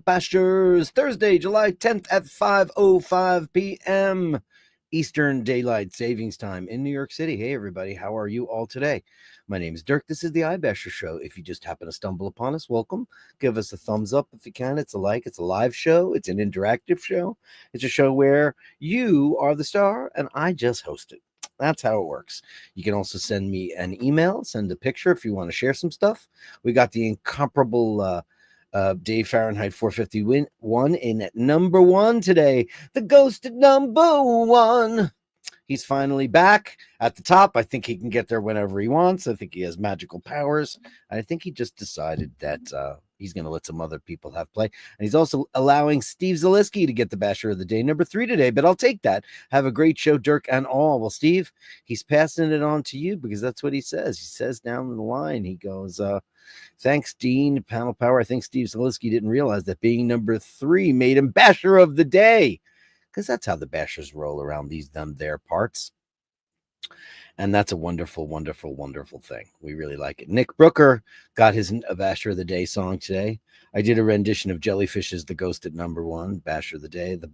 Bashers, Thursday, July 10th at 5:05 p.m. Eastern Daylight Savings Time in New York City. Hey, everybody, how are you all today? My name is Dirk. This is the iBashers show. If you just happen to stumble upon us, welcome. Give us a thumbs up if you can. It's a like. It's a live show. It's an interactive show. It's a show where you are the star and I just host it. That's how it works. You can also send me an email, send a picture if you want to share some stuff. We got the incomparable Dave Fahrenheit 451 in at number one today. The ghost at number one. He's finally back at the top. I think he can get there whenever he wants. I think he has magical powers. I think he just decided that he's going to let some other people have play. And he's also allowing Steve Zaleski to get the Basher of the Day, number 3 today. But I'll take that. Have a great show, Dirk and all. Well, Steve, he's passing it on to you because that's what he says. He says down the line, he goes, thanks, Dean, Panel Power. I think Steve Zaleski didn't realize that being number 3 made him Basher of the Day. Because that's how the Bashers roll around these their parts. And that's a wonderful, wonderful, wonderful thing. We really like it. Nick Brooker got his Basher of the Day song today. I did a rendition of Jellyfish's The Ghost at number 1, Basher of the Day. I don't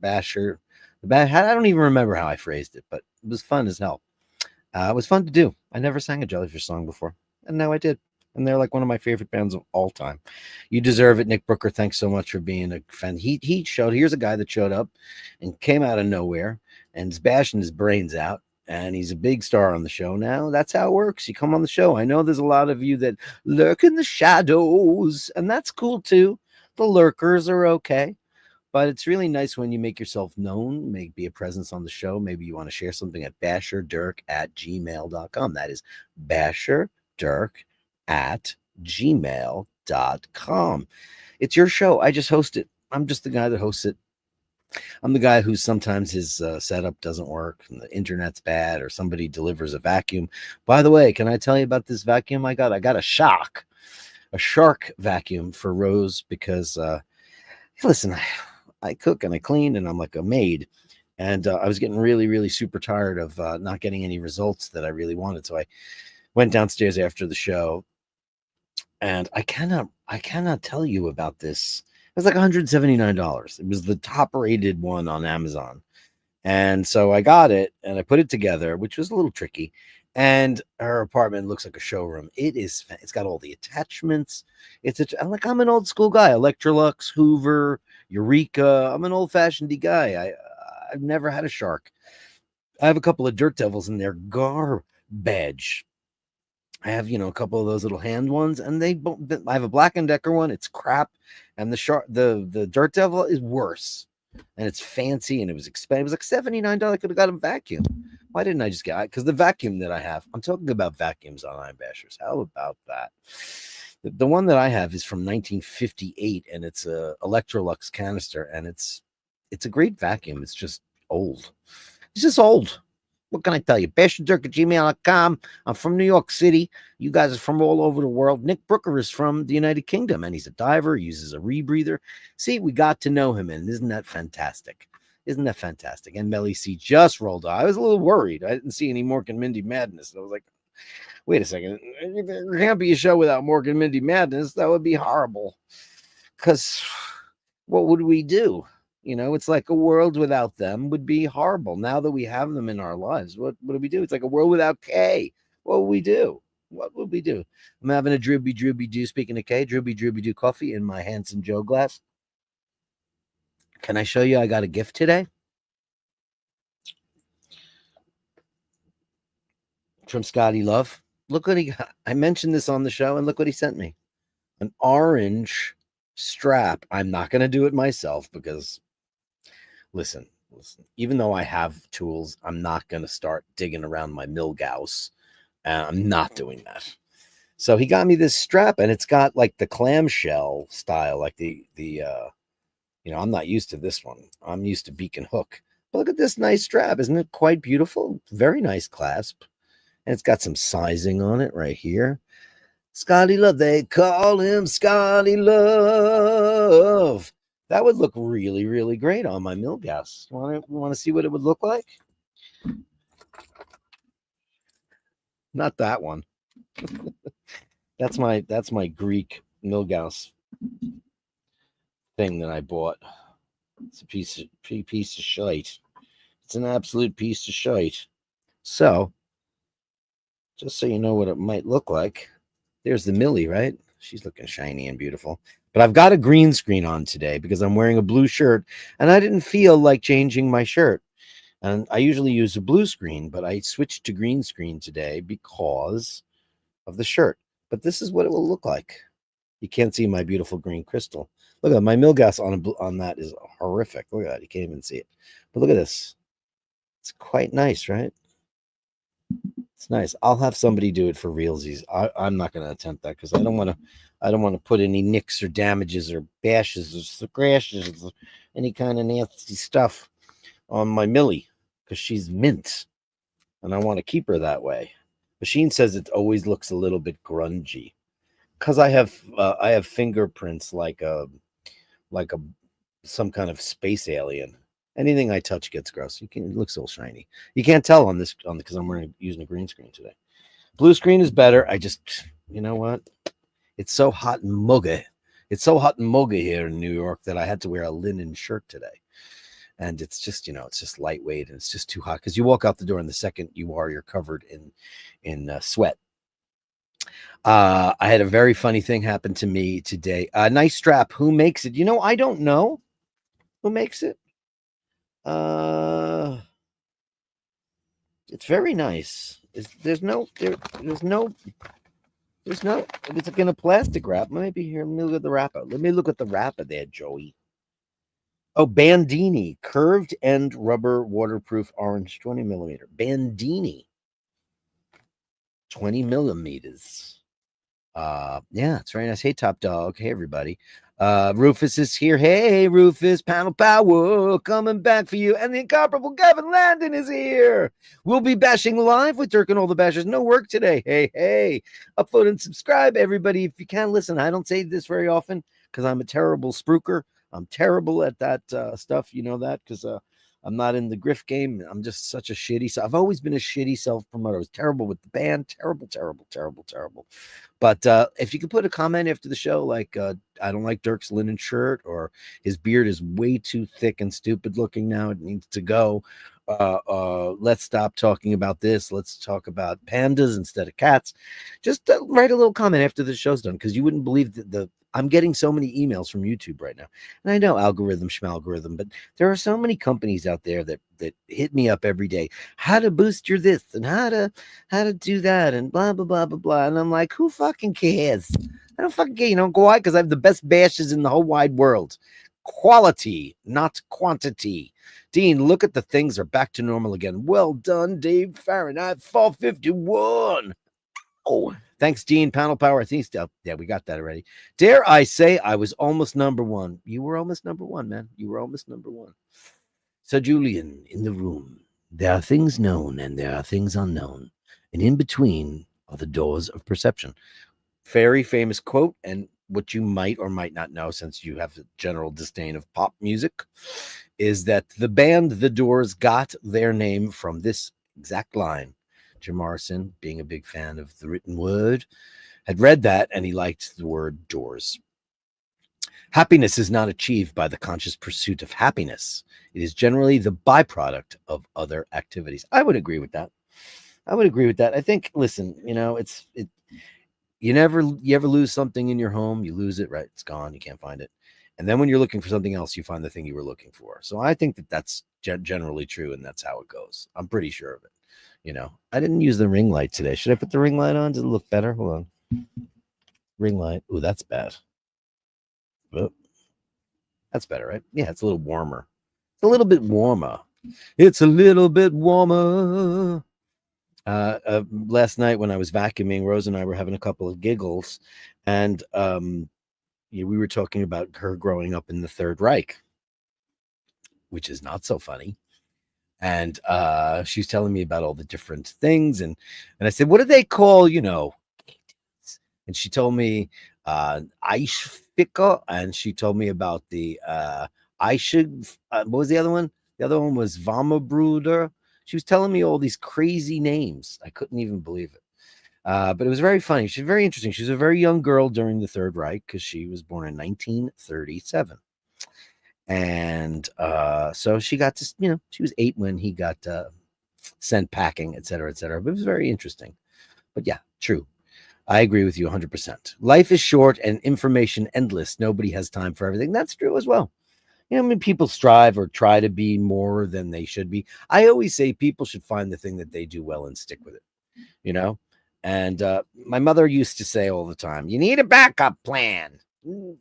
even remember how I phrased it, but it was fun as hell. It was fun to do. I never sang a Jellyfish song before, and now I did. And they're like one of my favorite bands of all time. You deserve it, Nick Brooker. Thanks so much for being a fan. Here's a guy that showed up and came out of nowhere and is bashing his brains out. And he's a big star on the show now. That's how it works. You come on the show. I know there's a lot of you that lurk in the shadows, and that's cool too. The lurkers are okay. But it's really nice when you make yourself known, be a presence on the show. Maybe you want to share something at basherdirk@gmail.com. That is basherdirk@gmail.com. It's your show. I just host it. I'm just the guy that hosts it. I'm the guy who sometimes his setup doesn't work and the internet's bad or somebody delivers a vacuum. By the way, can I tell you about this vacuum I got? I got a shark vacuum for Rose because, listen, I cook and I clean and I'm like a maid. And I was getting really, really super tired of not getting any results that I really wanted. So I went downstairs after the show. And I cannot tell you about this. It was like $179. It was the top rated one on Amazon. And so I got it and I put it together, which was a little tricky. And her apartment looks like a showroom. It's got all the attachments. I'm an old school guy. Electrolux, Hoover, Eureka. I'm an old fashioned guy. I've never had a shark. I have a couple of Dirt Devils in there. Garbage. I have, a couple of those little hand ones, and I have a Black & Decker one. It's crap, and the Dirt Devil is worse, and it's fancy, and it was expensive. It was like $79. I could have got a vacuum. Why didn't I just get it? Because the vacuum that I have, I'm talking about vacuums on iBashers. How about that? The one that I have is from 1958, and it's a Electrolux canister, and it's a great vacuum. It's just old. It's just old. What can I tell you? Basherdirk@gmail.com. I'm from New York City. You guys are from all over the world. Nick Brooker is from the United Kingdom, and he's a diver, uses a rebreather. See, we got to know him, and isn't that fantastic? Isn't that fantastic? And Melly C just rolled out. I was a little worried. I didn't see any Mork and Mindy madness. I was like, wait a second. There can't be a show without Mork and Mindy madness. That would be horrible. Because what would we do? It's like a world without them would be horrible. Now that we have them in our lives, what do we do? It's like a world without K. What would we do? What would we do? I'm having a drooby do. Speaking of K, drooby do coffee in my Hanson Joe glass. Can I show you? I got a gift today from Scotty Love. Look what he got. I mentioned this on the show, and look what he sent me. An orange strap. I'm not going to do it myself because, listen, listen, even though I have tools, I'm not going to start digging around my Milgauss. I'm not doing that. So he got me this strap, and it's got like the clamshell style, like I'm not used to this one. I'm used to beak and hook. But look at this nice strap. Isn't it quite beautiful? Very nice clasp. And it's got some sizing on it right here. Scotty Love. They call him Scotty Love. That would look really, really great on my Milgauss. Want to see what it would look like? Not that one. That's my Greek Milgauss thing that I bought. It's a piece of shite. It's an absolute piece of shite. So, just so you know what it might look like, there's the Millie, right? She's looking shiny and beautiful. But I've got a green screen on today because I'm wearing a blue shirt, and I didn't feel like changing my shirt. And I usually use a blue screen, but I switched to green screen today because of the shirt. But this is what it will look like. You can't see my beautiful green crystal. Look at my Milgauss on that is horrific. Look at that. You can't even see it. But look at this. It's quite nice, right? It's nice. I'll have somebody do it for realsies. I'm not going to attempt that because I don't want to put any nicks or damages or bashes or scratches or any kind of nasty stuff on my Millie because she's mint and I want to keep her that way. Machine says it always looks a little bit grungy because I have fingerprints like some kind of space alien. Anything I touch gets gross. It looks all shiny. You can't tell on because I'm using a green screen today. Blue screen is better. You know what? It's so hot and muggy. It's so hot and muggy here in New York that I had to wear a linen shirt today. And it's just, it's just lightweight and it's just too hot because you walk out the door and the second you're covered in sweat. I had a very funny thing happen to me today. Nice strap. Who makes it? I don't know who makes it. It's very nice. There's no. If it's in a plastic wrap, maybe here. Let me look at the wrapper. Let me look at the wrapper there, Joey. Oh, Bandini curved end rubber waterproof orange 20 millimeter. Bandini 20 millimeters. Yeah, it's very nice. Hey, Top Dog. Hey, everybody. Rufus is here. Hey, Rufus, panel power coming back for you. And the incomparable Gavin Landon is here. We'll be bashing live with Dirk and all the bashers. No work today. Hey. Upload and subscribe, everybody, if you can. Listen, I don't say this very often because I'm a terrible spruiker. I'm terrible at that stuff. You know that because I'm not in the grift game. I'm just such a shitty. I've always been a shitty self-promoter. I was terrible with the band. Terrible. But if you could put a comment after the show, like, I don't like Dirk's linen shirt, or his beard is way too thick and stupid looking now. It needs to go. Let's stop talking about this. Let's talk about pandas instead of cats. Just write a little comment after the show's done because you wouldn't believe I'm getting so many emails from YouTube right now. And I know algorithm, but there are so many companies out there that hit me up every day. How to boost your this and how to do that and blah, blah, blah, blah, blah. And I'm like, who fucking cares? I don't fucking care. You know why? Because I have the best bashes in the whole wide world. Quality, not quantity. Dean, look at the things are back to normal again. Well done, Dave Fahrenheit 451. Oh, thanks, Dean. Panel power. I think yeah, we got that already. Dare I say I was almost number one? You were almost number one, man. You were almost number one. So, Julian, in the room, there are things known and there are things unknown. And in between are the doors of perception. Very famous quote, and what you might or might not know, since you have a general disdain of pop music, is that the band The Doors got their name from this exact line. Jim Morrison, being a big fan of the written word, had read that and he liked the word doors. Happiness is not achieved by the conscious pursuit of happiness. It is generally the byproduct of other activities. I would agree with that. I think, listen, you ever lose something in your home, you lose it, right? It's gone. You can't find it. And then when you're looking for something else, you find the thing you were looking for. So I think that's generally true. And that's how it goes. I'm pretty sure of it. I didn't use the ring light today. Should I put the ring light on? Does it look better? Hold on. Ring light. Ooh, that's bad. Oh, that's better, right? Yeah, it's a little warmer. a little bit warmer. It's a little bit warmer. Last night when I was vacuuming, Rose and I were having a couple of giggles, and we were talking about her growing up in the Third Reich, which is not so funny. And she was telling me about all the different things, and I said, "What do they call, And she told me Eisficker, and she told me about the Eishig. What was the other one? The other one was Vamabruder. She was telling me all these crazy names. I couldn't even believe it. But it was very funny. She's very interesting. She was a very young girl during the Third Reich because she was born in 1937. And so she got to, she was 8 when he got sent packing, et cetera, et cetera. But it was very interesting. But yeah, true. I agree with you 100%. Life is short and information endless. Nobody has time for everything. That's true as well. I mean, people strive or try to be more than they should be. I always say people should find the thing that they do well and stick with it. And my mother used to say all the time, you need a backup plan.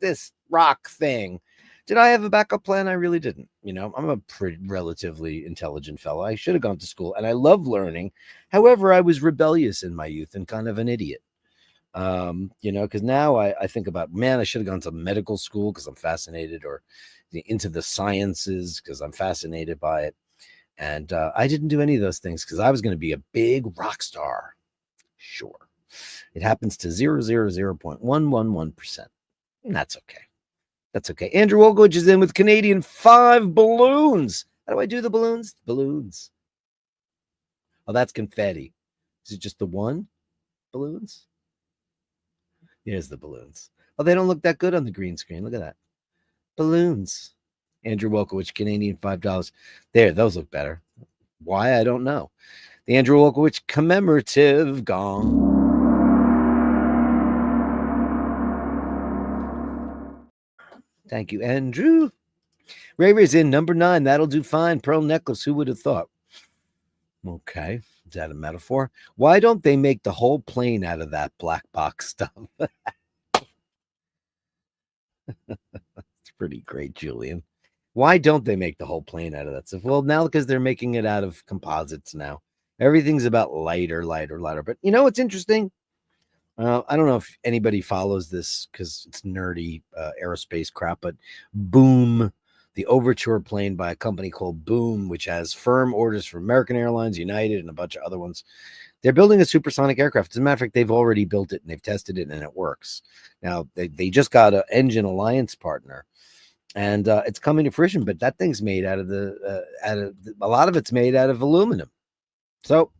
This rock thing. Did I have a backup plan? I really didn't. I'm a pretty relatively intelligent fellow. I should have gone to school and I love learning. However, I was rebellious in my youth and kind of an idiot. Because now I think about, man, I should have gone to medical school because I'm fascinated, or into the sciences because I'm fascinated by it. And I didn't do any of those things because I was going to be a big rock star. Sure. It happens to 0.111%. And that's okay. That's okay. Andrew Olgowich is in with Canadian 5 balloons. How do I do the balloons? Balloons. Oh, that's confetti. Is it just the one balloons? Here's the balloons. Oh, they don't look that good on the green screen. Look at that. Balloons. Andrew Wolkowicz, Canadian $5. There, those look better. Why? I don't know. The Andrew Wolkowicz commemorative gong. Thank you, Andrew. Ray Ray's in number 9. That'll do fine. Pearl necklace. Who would have thought? Okay. Is that a metaphor? Why don't they make the whole plane out of that black box stuff? It's pretty great, Julian. Why don't they make the whole plane out of that stuff? Well, now because they're making it out of composites now. Everything's about lighter. But what's interesting? I don't know if anybody follows this because it's nerdy aerospace crap, but Boom, the Overture plane by a company called Boom, which has firm orders for American Airlines, United, and a bunch of other ones. They're building a supersonic aircraft. As a matter of fact, they've already built it and they've tested it and it works. Now, they just got an engine alliance partner. And it's coming to fruition, but that thing's made out of a lot of it's made out of aluminum. So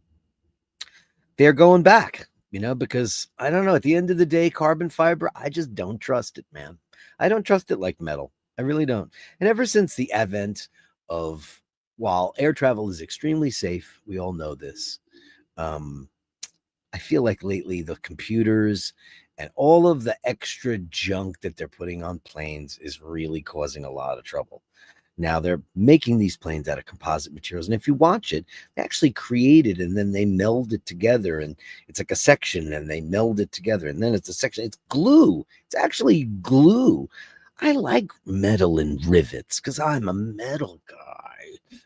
they're going back, because I don't know. At the end of the day, carbon fiber, I just don't trust it, man. I don't trust it like metal. I really don't. And ever since the advent of, while air travel is extremely safe, we all know this. I feel like lately the computers and all of the extra junk that they're putting on planes is really causing a lot of trouble. Now they're making these planes out of composite materials. And if you watch it, they actually create it and then they meld it together. And it's like a section and they meld it together. And then it's a section. It's glue. It's actually glue. I like metal and rivets because I'm a metal guy.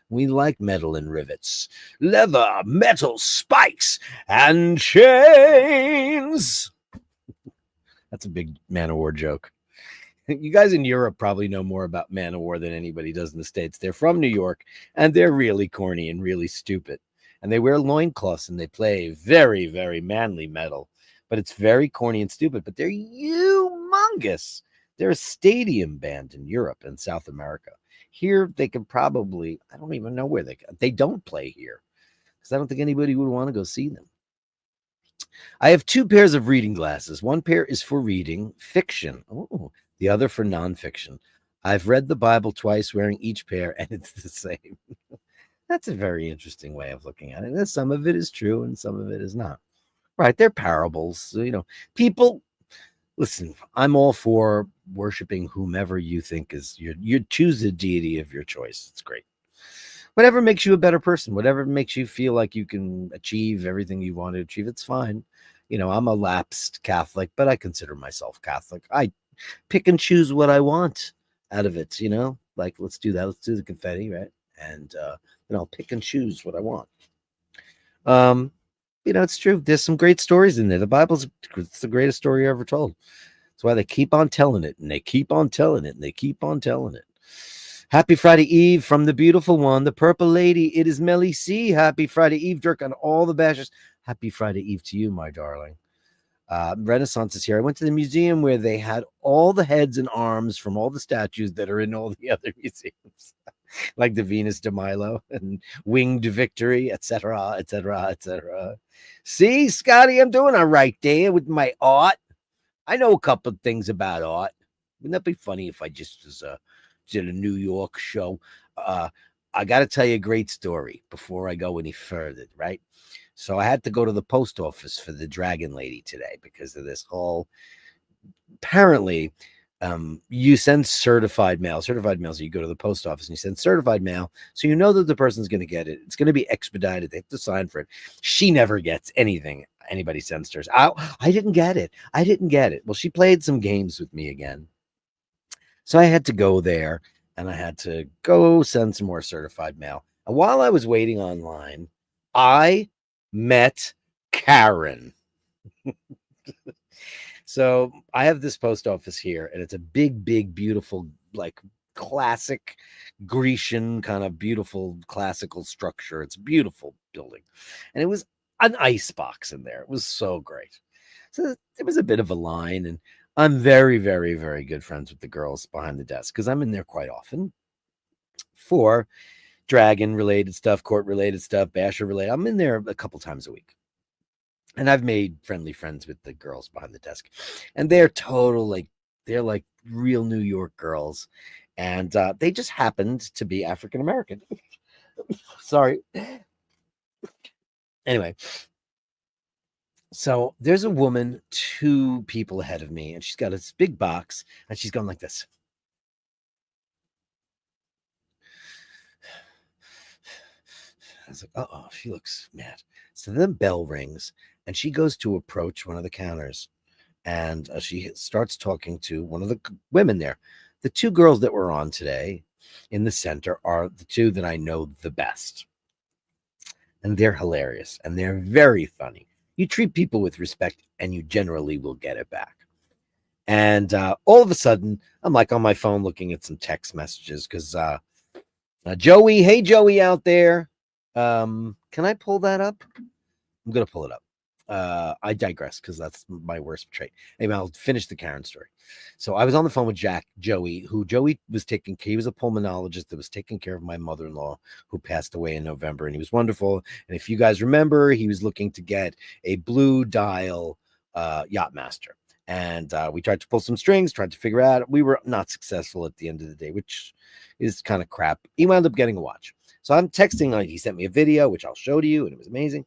We like metal and rivets, leather, metal, spikes, and chains. That's a big Man-O-War joke. You guys in Europe probably know more about Man-O-War than anybody does in the States. They're from New York, and they're really corny and really stupid. And they wear loincloths, and they play very, very manly metal. But it's very corny and stupid, but they're humongous. They're a stadium band in Europe and South America. Here, they could probably, I don't even know where they don't play here. Because I don't think anybody would want to go see them. I have 2 pairs of reading glasses. One pair is for reading fiction. Oh, the other for nonfiction. I've read the Bible twice wearing each pair, and it's the same. That's a very interesting way of looking at it. Some of it is true, and some of it is not. Right, they're parables. So, people, listen, I'm all for worshiping whomever you think is, you choose the deity of your choice. It's great. Whatever makes you a better person, whatever makes you feel like you can achieve everything you want to achieve, it's fine. I'm a lapsed Catholic, but I consider myself Catholic. I pick and choose what I want out of it, Like, let's do that. Let's do the confetti, right? And then I'll pick and choose what I want. Um, it's true. There's some great stories in there. The Bible's it's the greatest story ever told. That's why they keep on telling it, and they keep on telling it, and they keep on telling it. Happy Friday Eve from the beautiful one, the purple lady. It is Melly C. Happy Friday Eve, Dirk, and all the bashers. Happy Friday Eve to you, my darling. Renaissance is here. I went to the museum where they had all the heads and arms from all the statues that are in all the other museums, like the Venus de Milo and Winged Victory, etc., etc., etc. See, Scotty, I'm doing all right there with my art. I know a couple of things about art. Wouldn't that be funny if I just did a New York show? I got to tell you a great story before I go any further, right? So I had to go to the post office for the Dragon Lady today because of this whole. Apparently, you send certified mail. Certified mail, so you go to the post office and you send certified mail, so you know that the person's going to get it. It's going to be expedited. They have to sign for it. She never gets anything anybody sends to her. I didn't get it. I didn't get it. Well, she played some games with me again, so I had to go there and I had to go send some more certified mail. And while I was waiting online, I met Karen. So I have this post office here, and it's a big, big, beautiful, like classic Grecian kind of beautiful classical structure. It's a beautiful building. And it was an ice box in there. It was so great. So it was a bit of a line, and I'm very, very, very good friends with the girls behind the desk because I'm in there quite often for dragon related stuff, court related stuff, basher related. I'm in there a couple times a week. And I've made friendly friends with the girls behind the desk, and they're they're like real New York girls, and they just happened to be African American. Sorry. Anyway, so there's a woman 2 people ahead of me, and she's got this big box, and she's going like this. I was like, oh, she looks mad. So then bell rings, and she goes to approach one of the counters, and she starts talking to one of the women there. The 2 girls that were on today in the center are the 2 that I know the best, and they're hilarious, and they're very funny. You treat people with respect, and you generally will get it back. And all of a sudden, I'm like on my phone looking at some text messages because Joey, hey Joey out there, can I pull that up? I'm gonna pull it up. I digress because that's my worst trait. Anyway, I'll finish the Karen story. So I was on the phone with Joey was he was a pulmonologist that was taking care of my mother-in-law who passed away in November, and he was wonderful. And if you guys remember, he was looking to get a blue dial Yachtmaster. And we tried to pull some strings, tried to figure out. We were not successful at the end of the day, which is kind of crap. He wound up getting a watch. So I'm texting. He sent me a video, which I'll show to you, and it was amazing.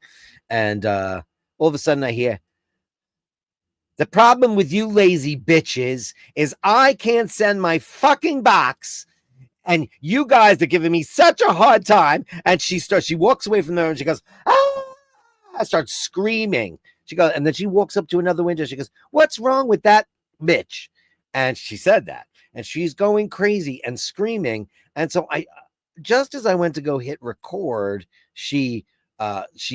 And all of a sudden I hear, the problem with you lazy bitches is I can't send my fucking box, and you guys are giving me such a hard time. And she walks away from there and she goes, ah, I start screaming. She goes, and then she walks up to another window. She goes, what's wrong with that bitch? And she said that, and she's going crazy and screaming. And so just as I went to go hit record, she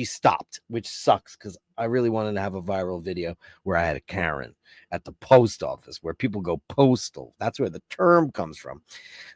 stopped, which sucks because I really wanted to have a viral video where I had a Karen at the post office where people go postal. That's where the term comes from.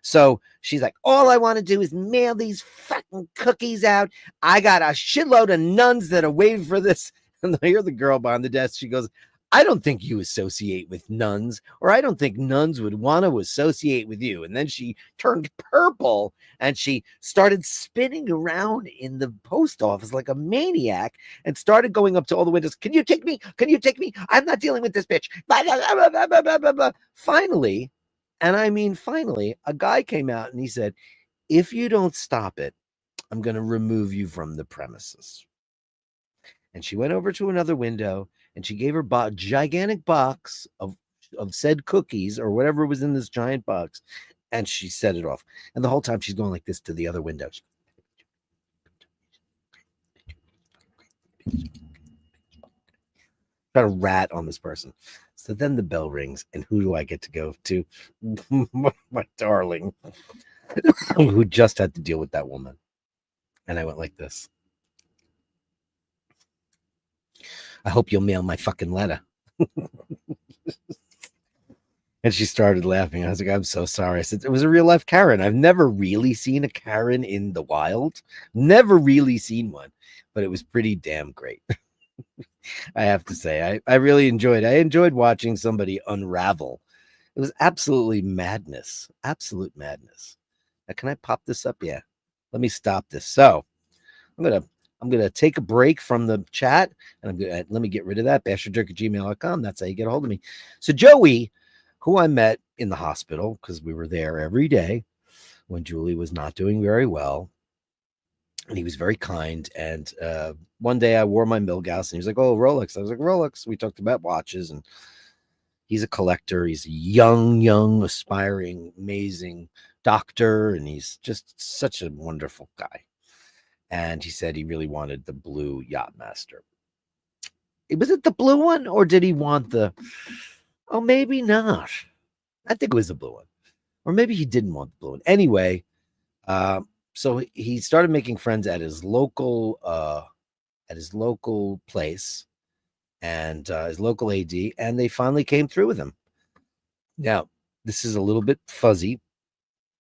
So she's like, all I want to do is mail these fucking cookies out. I got a shitload of nuns that are waiting for this. And I hear the girl behind the desk. She goes, I don't think you associate with nuns, or I don't think nuns would want to associate with you. And then she turned purple and she started spinning around in the post office like a maniac and started going up to all the windows. Can you take me? Can you take me? I'm not dealing with this bitch. Blah, blah, blah, blah, blah, blah, blah. Finally, and I mean finally, a guy came out and he said, if you don't stop it, I'm going to remove you from the premises. And she went over to another window and she gave her gigantic box of said cookies or whatever was in this giant box, and she set it off. And the whole time she's going like this to the other windows. Got a rat on this person. So then the bell rings, and who do I get to go to? My darling. who just had to deal with that woman. And I went like this. I hope you'll mail my fucking letter. And she started laughing. I was like, I'm so sorry. I said, it was a real life Karen. I've never really seen a Karen in the wild. Never really seen one, but it was pretty damn great. I have to say, I really enjoyed. I enjoyed watching somebody unravel. It was absolutely madness. Absolute madness. Now, can I pop this up? Yeah. Let me stop this. So I'm gonna take a break from the chat, and let me get rid of that. Basherdirk@gmail.com. That's how you get a hold of me. So Joey, who I met in the hospital because we were there every day when Julie was not doing very well, and he was very kind. And one day I wore my Milgauss, and he was like, "Oh, Rolex." I was like, "Rolex." We talked about watches, and he's a collector. He's a young, aspiring, amazing doctor, and he's just such a wonderful guy. And he said he really wanted the blue Yachtmaster. Was it the blue one, or did he want the? Oh, maybe not. I think it was the blue one, or maybe he didn't want the blue one. Anyway, so he started making friends at his local place and his local AD, and they finally came through with him. Now, this is a little bit fuzzy.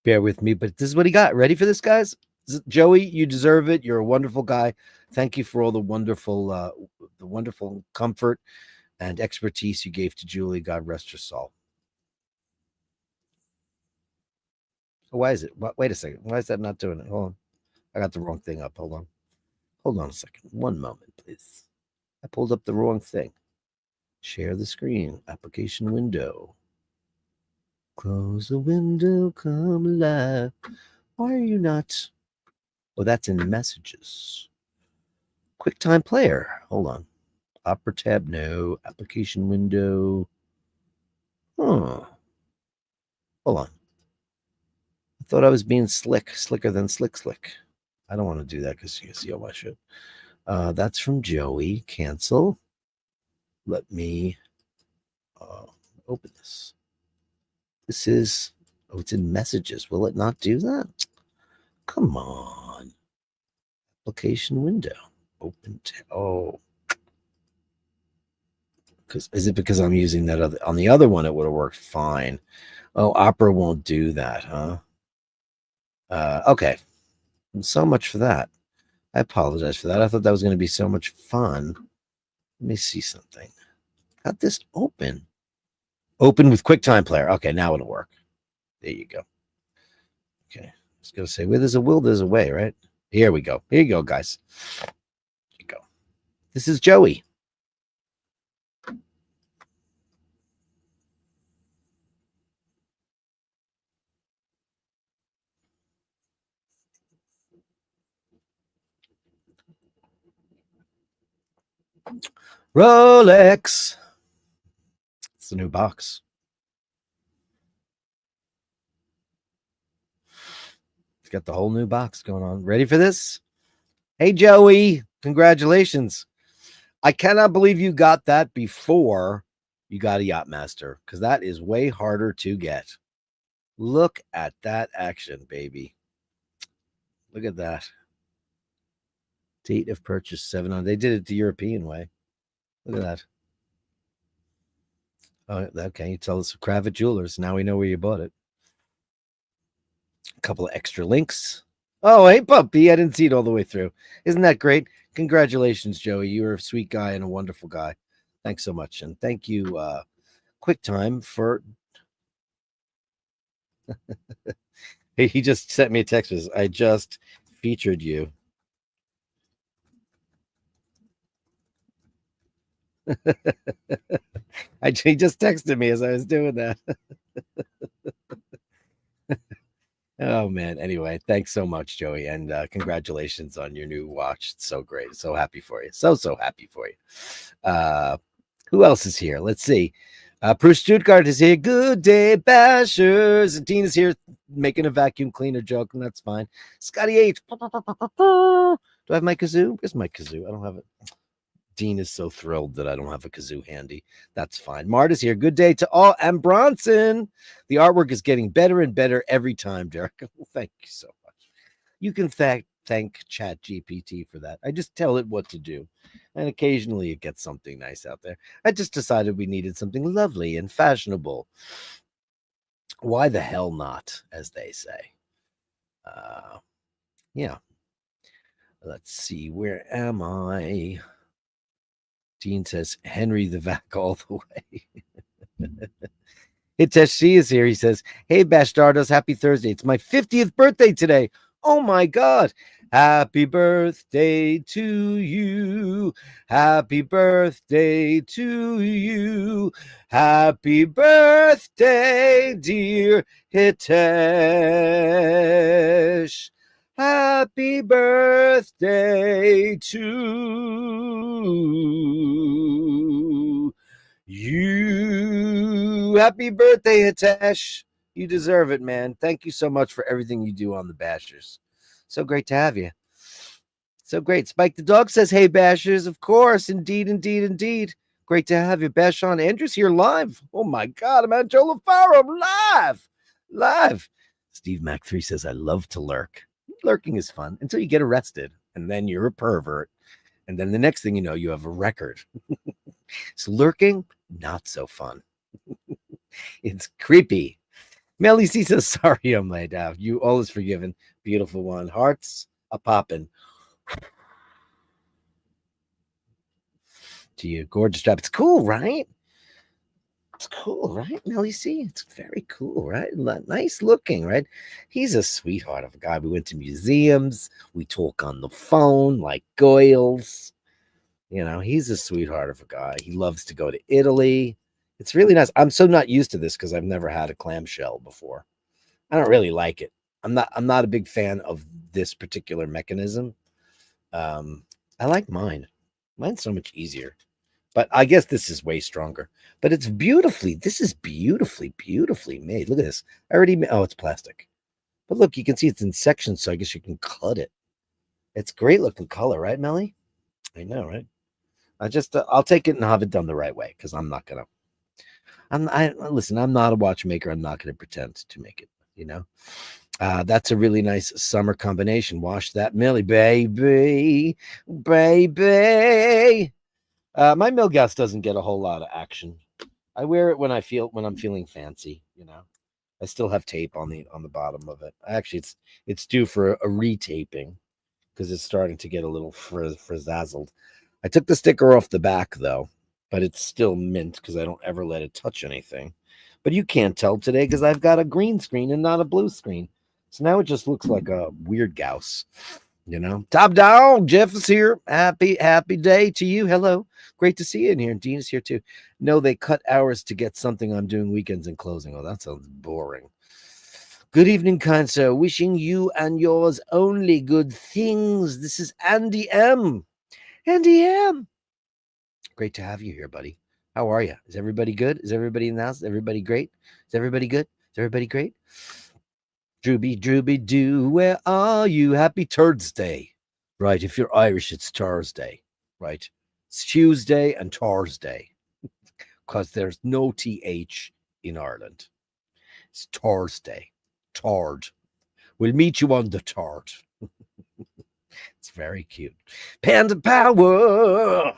Bear with me, but this is what he got. Ready for this, guys? Joey, you deserve it. You're a wonderful guy. Thank you for all the wonderful comfort and expertise you gave to Julie. God rest her soul. Why is it? Wait a second. Why is that not doing it? Hold on. I got the wrong thing up. Hold on a second. One moment, please. I pulled up the wrong thing. Share the screen. Application window. Close the window. Come alive. Why are you not? Oh, that's in messages. QuickTime Player. Hold on. Opera tab. No. Application window. Hold on. I thought I was being slicker than slick. I don't want to do that because you can see all my shit. That's from Joey. Cancel. Let me open this. This is, it's in messages. Will it not do that? Come on. Application window. Open. Is it because I'm using that other, on the other one it would have worked fine. Oh, Opera won't do that, huh? Okay. So much for that. I apologize for that. I thought that was going to be so much fun. Let me see something. Got this open. Open with QuickTime Player. Okay, now it'll work. There you go. Okay. I was going to say, where there's a will, there's a way, right? Here we go. Here you go, guys. Here you go. This is Joey. Rolex. It's the new box. It's got the whole new box going on. Ready for this? Hey, Joey. Congratulations. I cannot believe you got that before you got a Yachtmaster, because that is way harder to get. Look at that action, baby. Look at that. Date of purchase 700. They did it the European way. Look at that. Oh, okay. You tell us Kravitz Jewelers. Now we know where you bought it. A couple of extra links. Oh, hey, puppy. I didn't see it all the way through. Isn't that great? Congratulations, Joey. You're a sweet guy and a wonderful guy. Thanks so much. And thank you, QuickTime, for. He just sent me a text. I just featured you. He just texted me as I was doing that. Oh man. Anyway, thanks so much, Joey, and congratulations on your new watch. It's so great. So happy for you. So happy for you. Who else is here? Let's see. Bruce Stuttgart is here. Good day, Bashers. And Tina's here making a vacuum cleaner joke, and that's fine. Scotty H. Do I have my kazoo? Where's my kazoo? I don't have it. Dean is so thrilled that I don't have a kazoo handy. That's fine. Marta's here. Good day to all. And Bronson, the artwork is getting better and better every time, Dirk. Well, thank you so much. You can thank Chat GPT for that. I just tell it what to do. And occasionally it gets something nice out there. I just decided we needed something lovely and fashionable. Why the hell not, as they say. Yeah. Let's see. Where am I? Dean says, Henry the Vac all the way. Hitesh is here. He says, hey, Bastardos, happy Thursday. It's my 50th birthday today. Oh, my God. Happy birthday to you. Happy birthday to you. Happy birthday, dear Hitesh. Happy birthday to you. Happy birthday, Hitesh. You deserve it, man. Thank you so much for everything you do on the Bashers. So great to have you. So great. Spike the dog says, hey, Bashers. Of course. Indeed, indeed, indeed. Great to have you. Bashon Andrews here live. Oh, my God. I'm at Joe LaFaro live. Steve Mac 3 says, I love to lurk. Lurking is fun until you get arrested, and then you're a pervert. And then the next thing you know, you have a record. So lurking, not so fun. It's creepy. Melly C says, sorry, I'm late out. You all is forgiven. Beautiful one. Hearts a poppin'. To you, gorgeous job. It's cool, right? It's cool, right, Melly C? It's very cool, right? Nice looking, right? He's a sweetheart of a guy. We went to museums. We talk on the phone like goyles. You know, he's a sweetheart of a guy. He loves to go to Italy. It's really nice. I'm so not used to this because I've never had a clamshell before. I don't really like it. I'm not a big fan of this particular mechanism. I like mine. Mine's so much easier. But I guess this is way stronger. But it's beautifully. This is beautifully made. Look at this. I already. Oh, it's plastic. But look, you can see it's in sections, so I guess you can cut it. It's great looking color, right, Melly? I know, right? I'll take it and have it done the right way because I'm not gonna. Listen. I'm not a watchmaker. I'm not gonna pretend to make it. You know. That's a really nice summer combination. Wash that, Millie, baby. My Milgauss doesn't get a whole lot of action. I wear it when I'm feeling fancy, you know. I still have tape on the bottom of it. Actually, it's due for a retaping because it's starting to get a little frizzazzled. I took the sticker off the back though, but it's still mint because I don't ever let it touch anything. But you can't tell today because I've got a green screen and not a blue screen. So now it just looks like a weird Gauss. You know, top dog, Jeff is here. Happy day to you. Hello. Great to see you in here. And Dean is here too. No, they cut hours to get something I'm doing weekends and closing. Oh, that sounds boring. Good evening, kind sir. Wishing you and yours only good things. This is Andy M. Andy M. Great to have you here, buddy. How are you? Is everybody good? Is everybody in the house? Is everybody great? Is everybody good? Is everybody great? Drooby doo, where are you? Happy Thursday. Right, if you're Irish, it's Thursday. Right? It's Tuesday and Thursday. Because there's no TH in Ireland. It's Thursday. Third. We'll meet you on the third. It's very cute. Panda Power.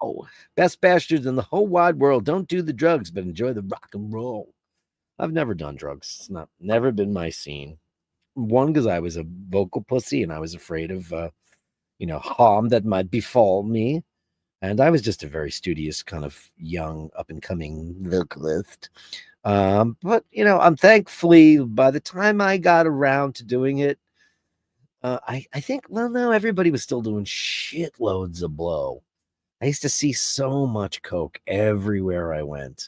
Oh, best bastards in the whole wide world. Don't do the drugs, but enjoy the rock and roll. I've never done drugs. It's never been my scene. One, because I was a vocal pussy and I was afraid of, harm that might befall me. And I was just a very studious kind of young up and coming vocalist. But, I'm thankfully by the time I got around to doing it, I think, no, everybody was still doing shitloads of blow. I used to see so much coke everywhere I went.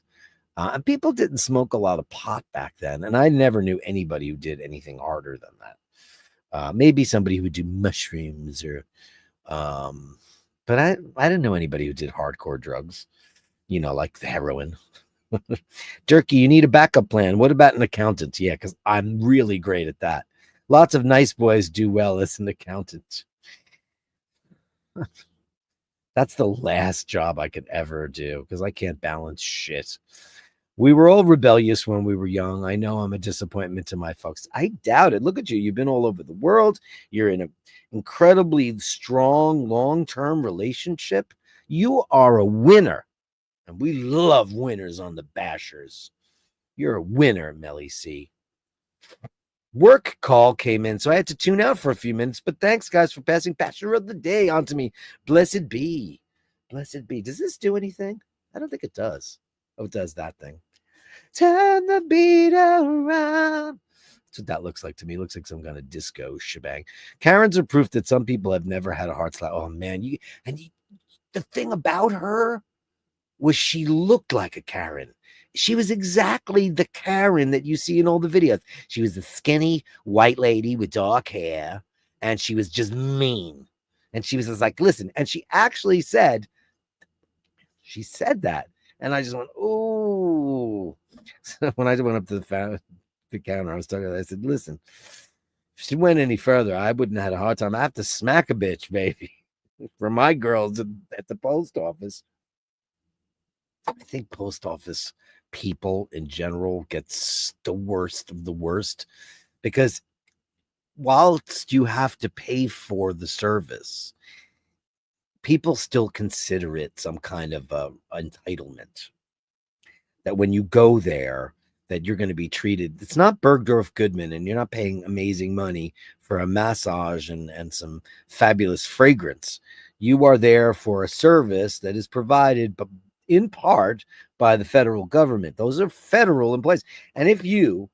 And people didn't smoke a lot of pot back then. And I never knew anybody who did anything harder than that. Maybe somebody who would do mushrooms or, but I didn't know anybody who did hardcore drugs, like the heroin. Dirky, you need a backup plan. What about an accountant? Yeah, because I'm really great at that. Lots of nice boys do well as an accountant. That's the last job I could ever do because I can't balance shit. We were all rebellious when we were young. I know I'm a disappointment to my folks. I doubt it. Look at you. You've been all over the world. You're in an incredibly strong long-term relationship. You are a winner. And we love winners on the Bashers. You're a winner, Melly C. Work call came in, so I had to tune out for a few minutes. But thanks, guys, for passing Bachelor of the Day on to me. Blessed be. Blessed be. Does this do anything? I don't think it does. Oh, it does that thing. Turn the beat around. That's what that looks like to me. It looks like some kind of disco shebang. Karens are proof that some people have never had a heart slap. Oh, man. The thing about her was she looked like a Karen. She was exactly the Karen that you see in all the videos. She was a skinny white lady with dark hair, and she was just mean. And she was just like, listen, and she said that. And I just went, ooh. So when I went up to the counter, I was talking, I said, listen, if she went any further, I wouldn't have had a hard time. I have to smack a bitch, baby, for my girls at the post office. I think post office people in general gets the worst of the worst because whilst you have to pay for the service, people still consider it some kind of entitlement that when you go there that you're going to be treated. It's not Bergdorf Goodman, and you're not paying amazing money for a massage and some fabulous fragrance. You are there for a service that is provided in part by the federal government. Those are federal employees. And if you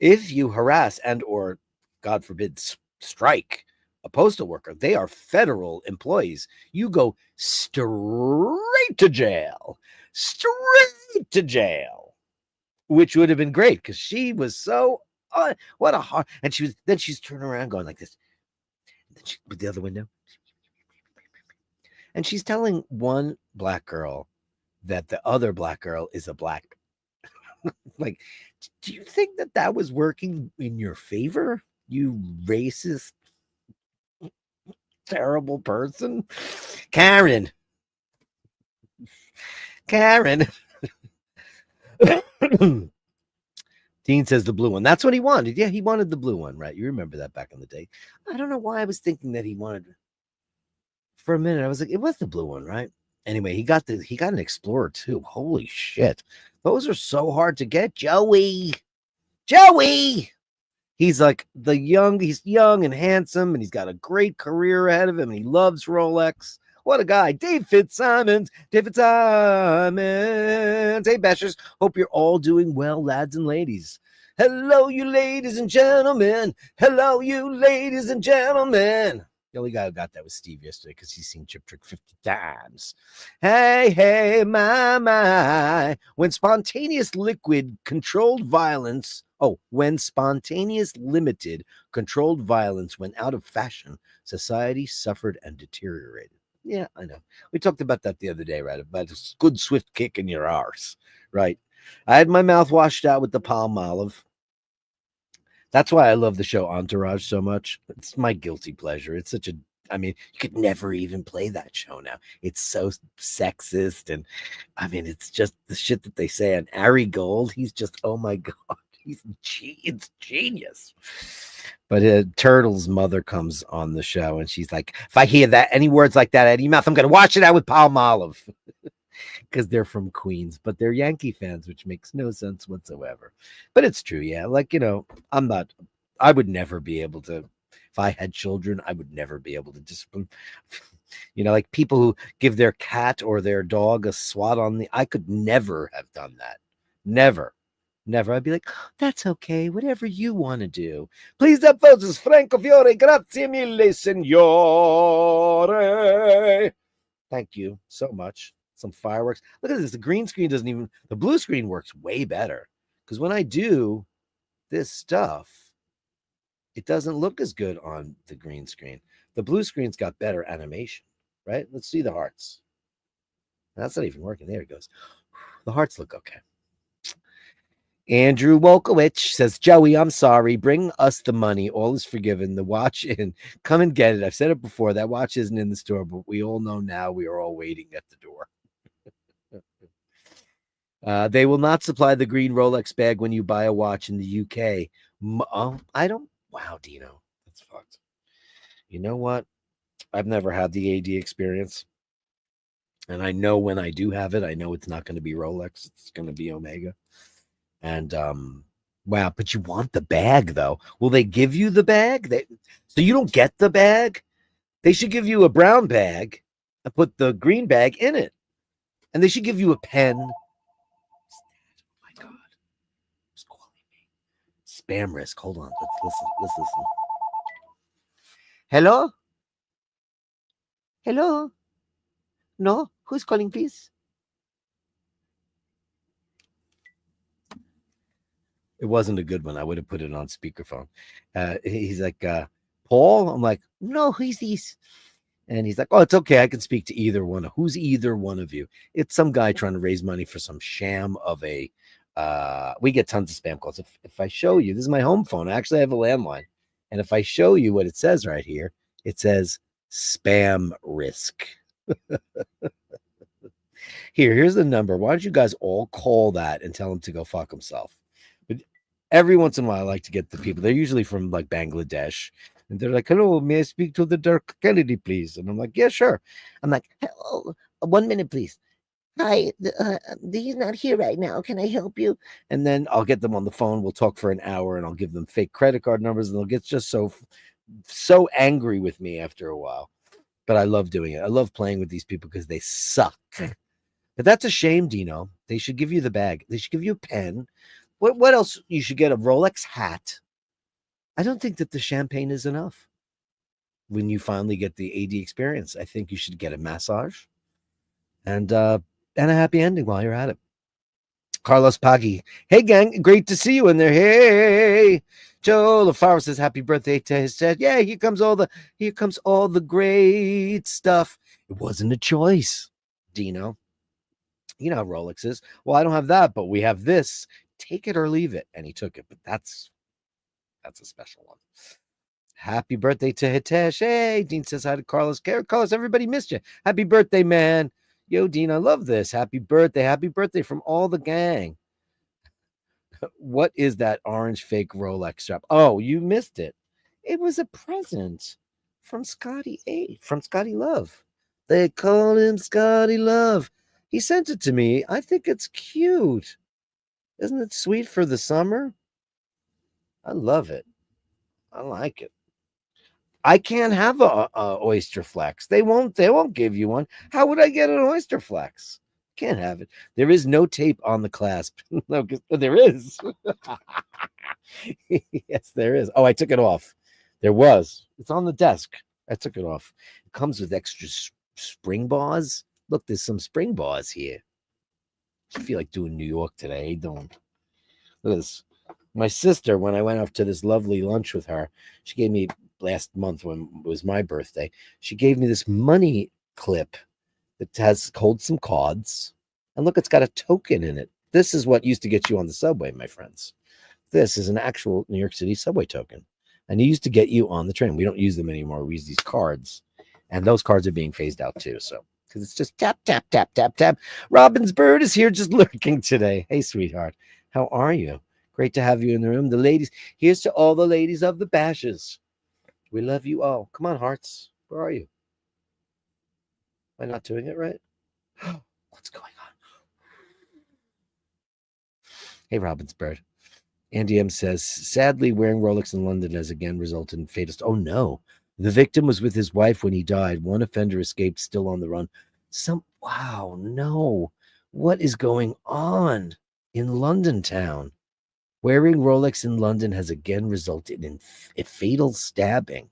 harass and or God forbid strike a postal worker, they are federal employees. You go straight to jail. Straight to jail. Which would have been great because she was so what a hard, and she's turning around going like this. And then she with the other window. And she's telling one black girl that the other black girl is a black. Like, do you think that was working in your favor? You racist, terrible person. Karen. Dean says the blue one. That's what he wanted. Yeah, he wanted the blue one, right? You remember that back in the day. I don't know why I was thinking that he wanted. For a minute, I was like, it was the blue one, right? Anyway, he got an Explorer too. Holy shit. Those are so hard to get. Joey. He's young and handsome, and he's got a great career ahead of him, and he loves Rolex. What a guy. David Fitzsimons. Hey, Bashers. Hope you're all doing well, lads and ladies. Hello, you ladies and gentlemen. Hello, you ladies and gentlemen. The only guy who got that was Steve yesterday because he's seen Chip Trick 50 times. Hey, my. When spontaneous limited controlled violence went out of fashion, society suffered and deteriorated. Yeah, I know. We talked about that the other day, right? About a good swift kick in your arse, right? I had my mouth washed out with the Palmolive. That's why I love the show Entourage so much. It's my guilty pleasure. It's such a, I mean, you could never even play that show now. It's so sexist. And I mean, it's just the shit that they say. And Ari Gold, he's just, oh my God, it's genius. But Turtle's mother comes on the show and she's like, if I hear that, any words like that out of your mouth, I'm going to wash it out with Palmolive. Because they're from Queens, but they're Yankee fans, which makes no sense whatsoever. But it's true, yeah. Like, I would never be able to, if I had children, I would never be able to discipline. Like people who give their cat or their dog a swat I could never have done that. Never. I'd be like, that's okay, whatever you want to do. Please, that vote is Franco Fiore. Grazie mille, signore. Thank you so much. Some fireworks. Look at this. The green screen the blue screen works way better. Because when I do this stuff, it doesn't look as good on the green screen. The blue screen's got better animation, right? Let's see the hearts. That's not even working. There it goes. The hearts look okay. Andrew Wolkowicz says, Joey, I'm sorry. Bring us the money. All is forgiven. The watch in. Come and get it. I've said it before. That watch isn't in the store, but we all know now we are all waiting at the door. They will not supply the green Rolex bag when you buy a watch in the UK. I don't. Wow, Dino. That's fucked. You know what? I've never had the AD experience. And I know when I do have it, I know it's not going to be Rolex. It's going to be Omega. And wow, but you want the bag though. Will they give you the bag? So you don't get the bag? They should give you a brown bag and put the green bag in it. And they should give you a pen. Oh my God. Who's calling me? Spam risk. Hold on. Let's listen. Hello? Hello? No? Who's calling, please? It wasn't a good one. I would have put it on speakerphone. He's like, Paul? I'm like, no, who's these? And he's like, oh, it's okay. I can speak to either one. Who's either one of you? It's some guy trying to raise money for some sham of a, we get tons of spam calls. If I show you, this is my home phone. I actually have a landline. And if I show you what it says right here, it says spam risk. Here's the number. Why don't you guys all call that and tell him to go fuck himself? But every once in a while, I like to get the people. They're usually from like Bangladesh. And they're like, hello, may I speak to the Dirk Kennedy, please? And I'm like, yeah, sure. I'm like, hello, 1 minute, please. Hi, he's not here right now. Can I help you? And then I'll get them on the phone. We'll talk for an hour and I'll give them fake credit card numbers and they'll get just so angry with me after a while. But I love doing it. I love playing with these people because they suck. But that's a shame, Dino. They should give you the bag. They should give you a pen. What else? You should get a Rolex hat. I don't think that the champagne is enough. When you finally get the AD experience, I think you should get a massage and a happy ending while you're at it. Carlos Paggi. Hey, gang. Great to see you in there. Hey. Joe LaFaro says happy birthday to his dad. Yeah, here comes all the great stuff. It wasn't a choice, Dino. You know how Rolex is. Well, I don't have that, but we have this. Take it or leave it. And he took it, but that's a special one. Happy birthday to Hitesh. Hey, Dean says hi to Carlos. Carlos, everybody missed you. Happy birthday, man. Yo, Dean, I love this. Happy birthday from all the gang. What is that orange fake Rolex strap? Oh, you missed it. It was a present from Scotty Love. They call him Scotty Love. He sent it to me. I think it's cute. Isn't it sweet for the summer? I love it. I like it. I can't have a oyster flex. They won't give you one. How would I get an oyster flex? Can't have it. There is no tape on the clasp. No, there is. Yes, there is. Oh, I took it off. There was. It's on the desk. I took it off. It comes with extra spring bars. Look, there's some spring bars here. I feel like doing New York today. I don't. Look at this. My sister, when I went off to this lovely lunch with her, she gave me last month when it was my birthday, she gave me this money clip that holds some cards. And look, it's got a token in it. This is what used to get you on the subway, my friends. This is an actual New York City subway token. And it used to get you on the train. We don't use them anymore. We use these cards. And those cards are being phased out too. So, because it's just tap, tap, tap, tap, tap. Robin's bird is here just lurking today. Hey, sweetheart. How are you? Great to have you in the room. The ladies, here's to all the ladies of the Bashers. We love you all. Come on, hearts. Where are you? Am I not doing it right? What's going on? Hey, Robin's bird. Andy M says, sadly, wearing Rolex in London has again resulted in fatal. Oh, no. The victim was with his wife when he died. One offender escaped, still on the run. Wow, no. What is going on in London town? Wearing Rolex in London has again resulted in a fatal stabbing.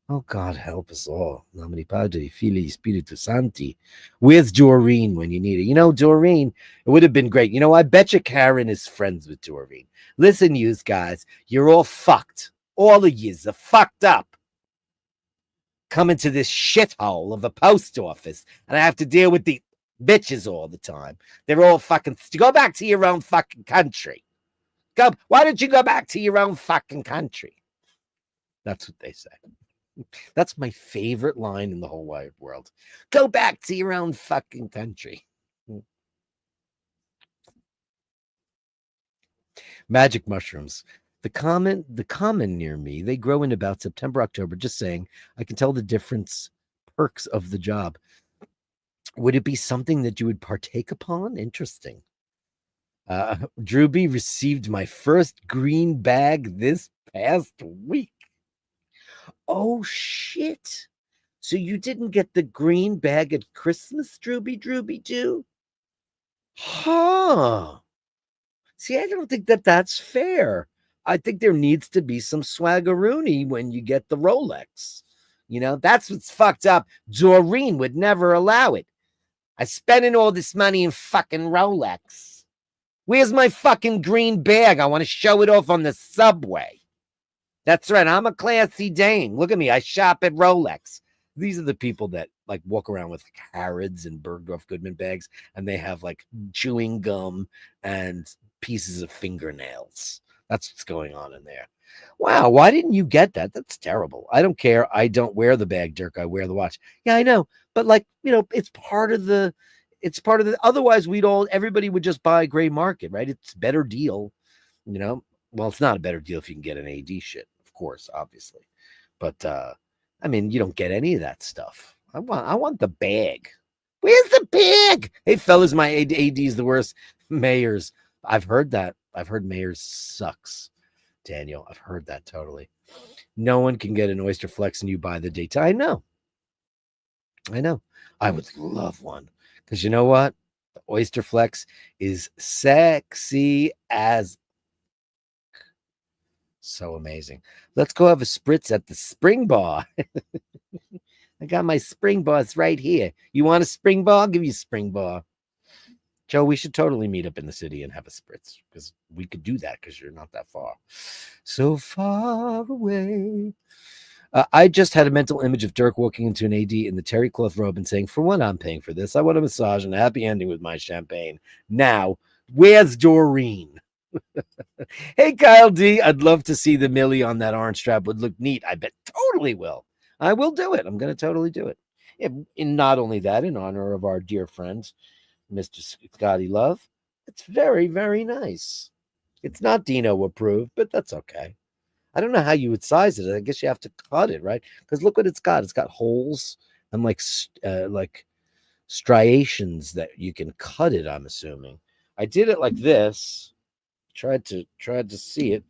Oh, God, help us all. Nomini Padre, Filii, Spiritus Sancti. Where's Doreen when you need it? You know, Doreen, it would have been great. You know, I bet you Karen is friends with Doreen. Listen, yous guys, you're all fucked. All of yous are fucked up. Coming to this shithole of a post office, and I have to deal with the bitches all the time. They're all fucking. Go back to your own fucking country. Go. Why don't you go back to your own fucking country? That's what they say. That's my favorite line in the whole wide world. Go back to your own fucking country. Magic mushrooms. The common near me, they grow in about September, October. Just saying, I can tell the difference perks of the job. Would it be something that you would partake upon? Interesting. Drewby received my first green bag this past week. Oh shit. So you didn't get the green bag at Christmas, Drewby too? Huh. See, I don't think that that's fair. I think there needs to be some swaggeroony when you get the Rolex. That's what's fucked up. Doreen would never allow it. I spending all this money in fucking Rolex. Where's my fucking green bag? I want to show it off on the subway. That's right. I'm a classy dame. Look at me. I shop at Rolex. These are the people that like walk around with like Harrods and Bergdorf Goodman bags, and they have like chewing gum and pieces of fingernails. That's what's going on in there. Wow, why didn't you get that? That's terrible. I don't care. I don't wear the bag, Dirk. I wear the watch. Yeah, I know. But it's part of the otherwise everybody would just buy gray market, right? It's a better deal, Well, it's not a better deal if you can get an AD shit, of course, obviously. But you don't get any of that stuff. I want the bag. Where's the bag? Hey, fellas, my AD is the worst. Mayors. I've heard that. I've heard Mayors sucks, Daniel. I've heard that totally. No one can get an Oyster Flex and you buy the data. I know. I would love one. Because you know what? The Oyster Flex is sexy as so amazing. Let's go have a spritz at the Spring Bar. I got my Spring Bars right here. You want a Spring Bar? I'll give you a Spring Bar. Joe, we should totally meet up in the city and have a spritz because we could do that because you're not that far. So far away. I just had a mental image of Dirk walking into an AD in the terry cloth robe and saying, for what I'm paying for this, I want a massage and a happy ending with my champagne. Now, where's Doreen? Hey, Kyle D. I'd love to see the Millie on that orange strap. Would look neat. I bet totally will. I will do it. I'm going to totally do it. And not only that, in honor of our dear friend, Mr. Scotty Love, it's very, very nice. It's not Dino approved, but that's okay. I don't know how you would size it. I guess you have to cut it, right? Because look what it's got. It's got holes and like striations that you can cut it, I'm assuming. I did it like this. Tried to see it.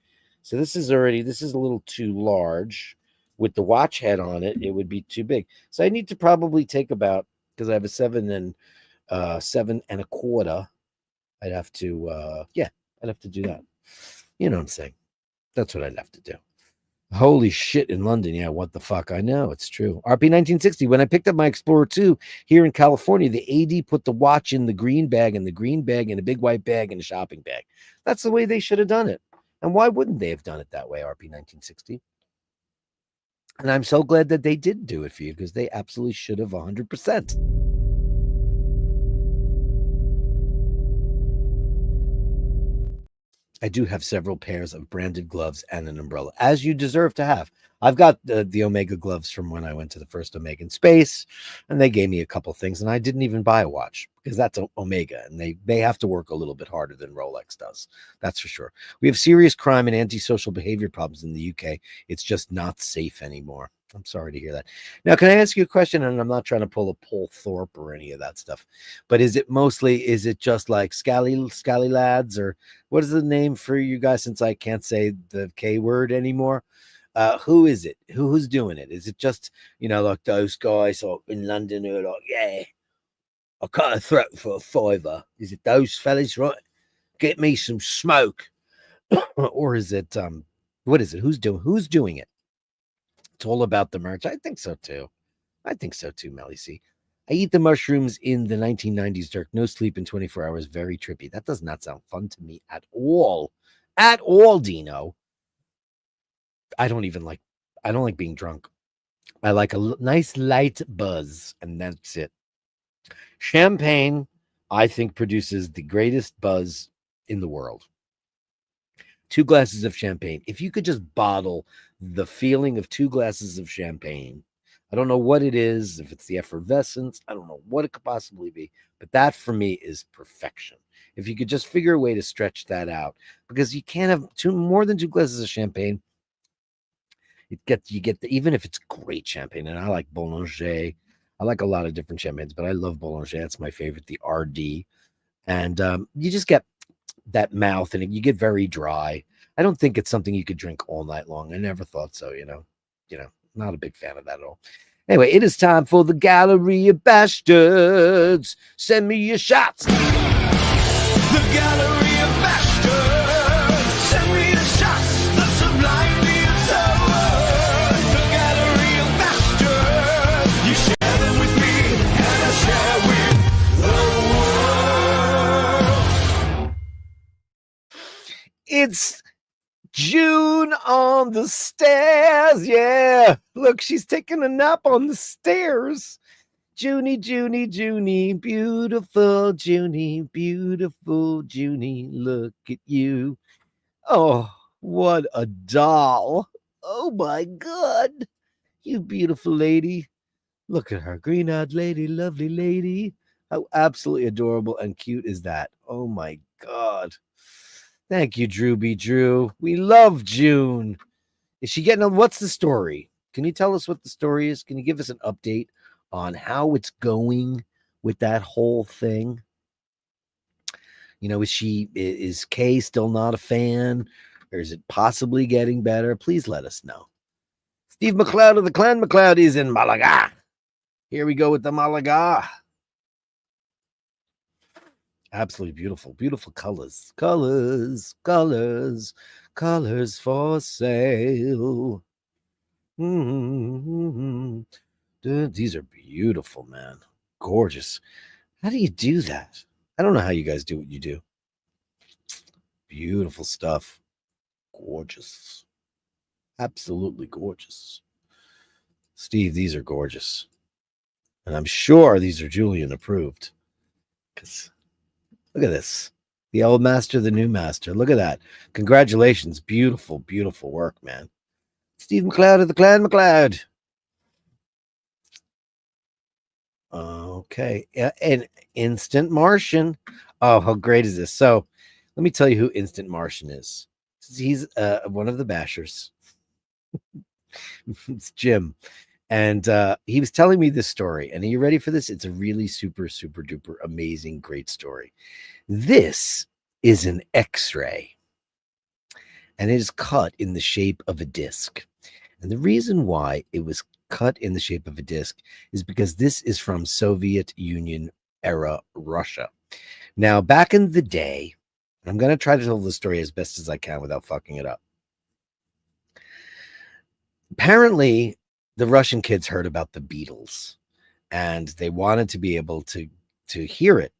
So this is a little too large. With the watch head on it, it would be too big. So I need to probably take about, because I have a 7 and 7.25. I'd have to I'd have to do that. You know what I'm saying? That's what I'd have to do. Holy shit, in London. Yeah, what the fuck? I know, it's true. RP 1960, when I picked up my Explorer 2 here in California, the AD put the watch in the green bag and the green bag in a big white bag and a shopping bag. That's the way they should have done it. And why wouldn't they have done it that way, RP 1960? And I'm so glad that they did do it for you because they absolutely should have 100%. I do have several pairs of branded gloves and an umbrella, as you deserve to have. I've got the Omega gloves from when I went to the first Omega in space, and they gave me a couple things, and I didn't even buy a watch because that's Omega, and they have to work a little bit harder than Rolex does. That's for sure. We have serious crime and antisocial behavior problems in the UK. It's just not safe anymore. I'm sorry to hear that. Now, can I ask you a question? And I'm not trying to pull a Paul Thorpe or any of that stuff, but is it just like scally lads, or what is the name for you guys, since I can't say the K word anymore? Who is it? Who's doing it? Is it just, like those guys in London who are like, yeah, I cut a throat for a fiver? Is it those fellas, right? Get me some smoke. Or is it, what is it? Who's doing it? It's all about the merch. I think so too, Melly C. I eat the mushrooms in the 1990s, Dirk. No sleep in 24 hours. Very trippy. That does not sound fun to me at all. At all, Dino. I don't like being drunk. I like a nice light buzz, and that's it. Champagne, I think, produces the greatest buzz in the world. 2 glasses of champagne. If you could just bottle the feeling of 2 glasses of champagne, I don't know what it is, if it's the effervescence, I don't know what it could possibly be, but that for me is perfection. If you could just figure a way to stretch that out, because you can't have more than 2 glasses of champagne. You get even if it's great champagne, and I like Boulanger. I like a lot of different champagnes, but I love Boulanger. That's my favorite, the RD. And you just get that mouth, and you get very dry. I don't think it's something you could drink all night long. I never thought so, not a big fan of that at all. Anyway, it is time for the Gallery of Bastards. Send me your shots. The Gallery of Bastards. Send me your shots. The sublime beings of the Gallery of Bastards. You share them with me, and I share with the world. It's June on the stairs. Yeah. Look, she's taking a nap on the stairs. Junie, Junie, Junie, beautiful Junie, beautiful Junie. Look at you. Oh, what a doll. Oh my God. You beautiful lady. Look at her. Green-eyed lady, lovely lady. How absolutely adorable and cute is that? Oh my God. Thank you, Drew B. Drew. We love June. Is she getting what's the story? Can you tell us what the story is? Can you give us an update on how it's going with that whole thing? Is Kay still not a fan? Or is it possibly getting better? Please let us know. Steve McLeod of the Clan McLeod is in Malaga. Here we go with the Malaga. Absolutely beautiful, beautiful colors for sale. Dude, these are beautiful, man. Gorgeous. How do you do that? I don't know how you guys do what you do. Beautiful stuff. Gorgeous. Absolutely gorgeous. Steve, these are gorgeous. And I'm sure these are Julian approved. Because look at this. The old master, the new master. Look at that. Congratulations. Beautiful, beautiful work, man. Steve McLeod of the Clan McLeod. Okay. And Instant Martian. Oh, how great is this? So let me tell you who Instant Martian is. He's one of the Bashers. It's Jim. And he was telling me this story. And are you ready for this? It's a really super, super duper amazing, great story. This is an X-ray. And it is cut in the shape of a disc. And the reason why it was cut in the shape of a disc is because this is from Soviet Union era Russia. Now, back in the day, I'm going to try to tell the story as best as I can without fucking it up. Apparently, the Russian kids heard about the Beatles and they wanted to be able to hear it.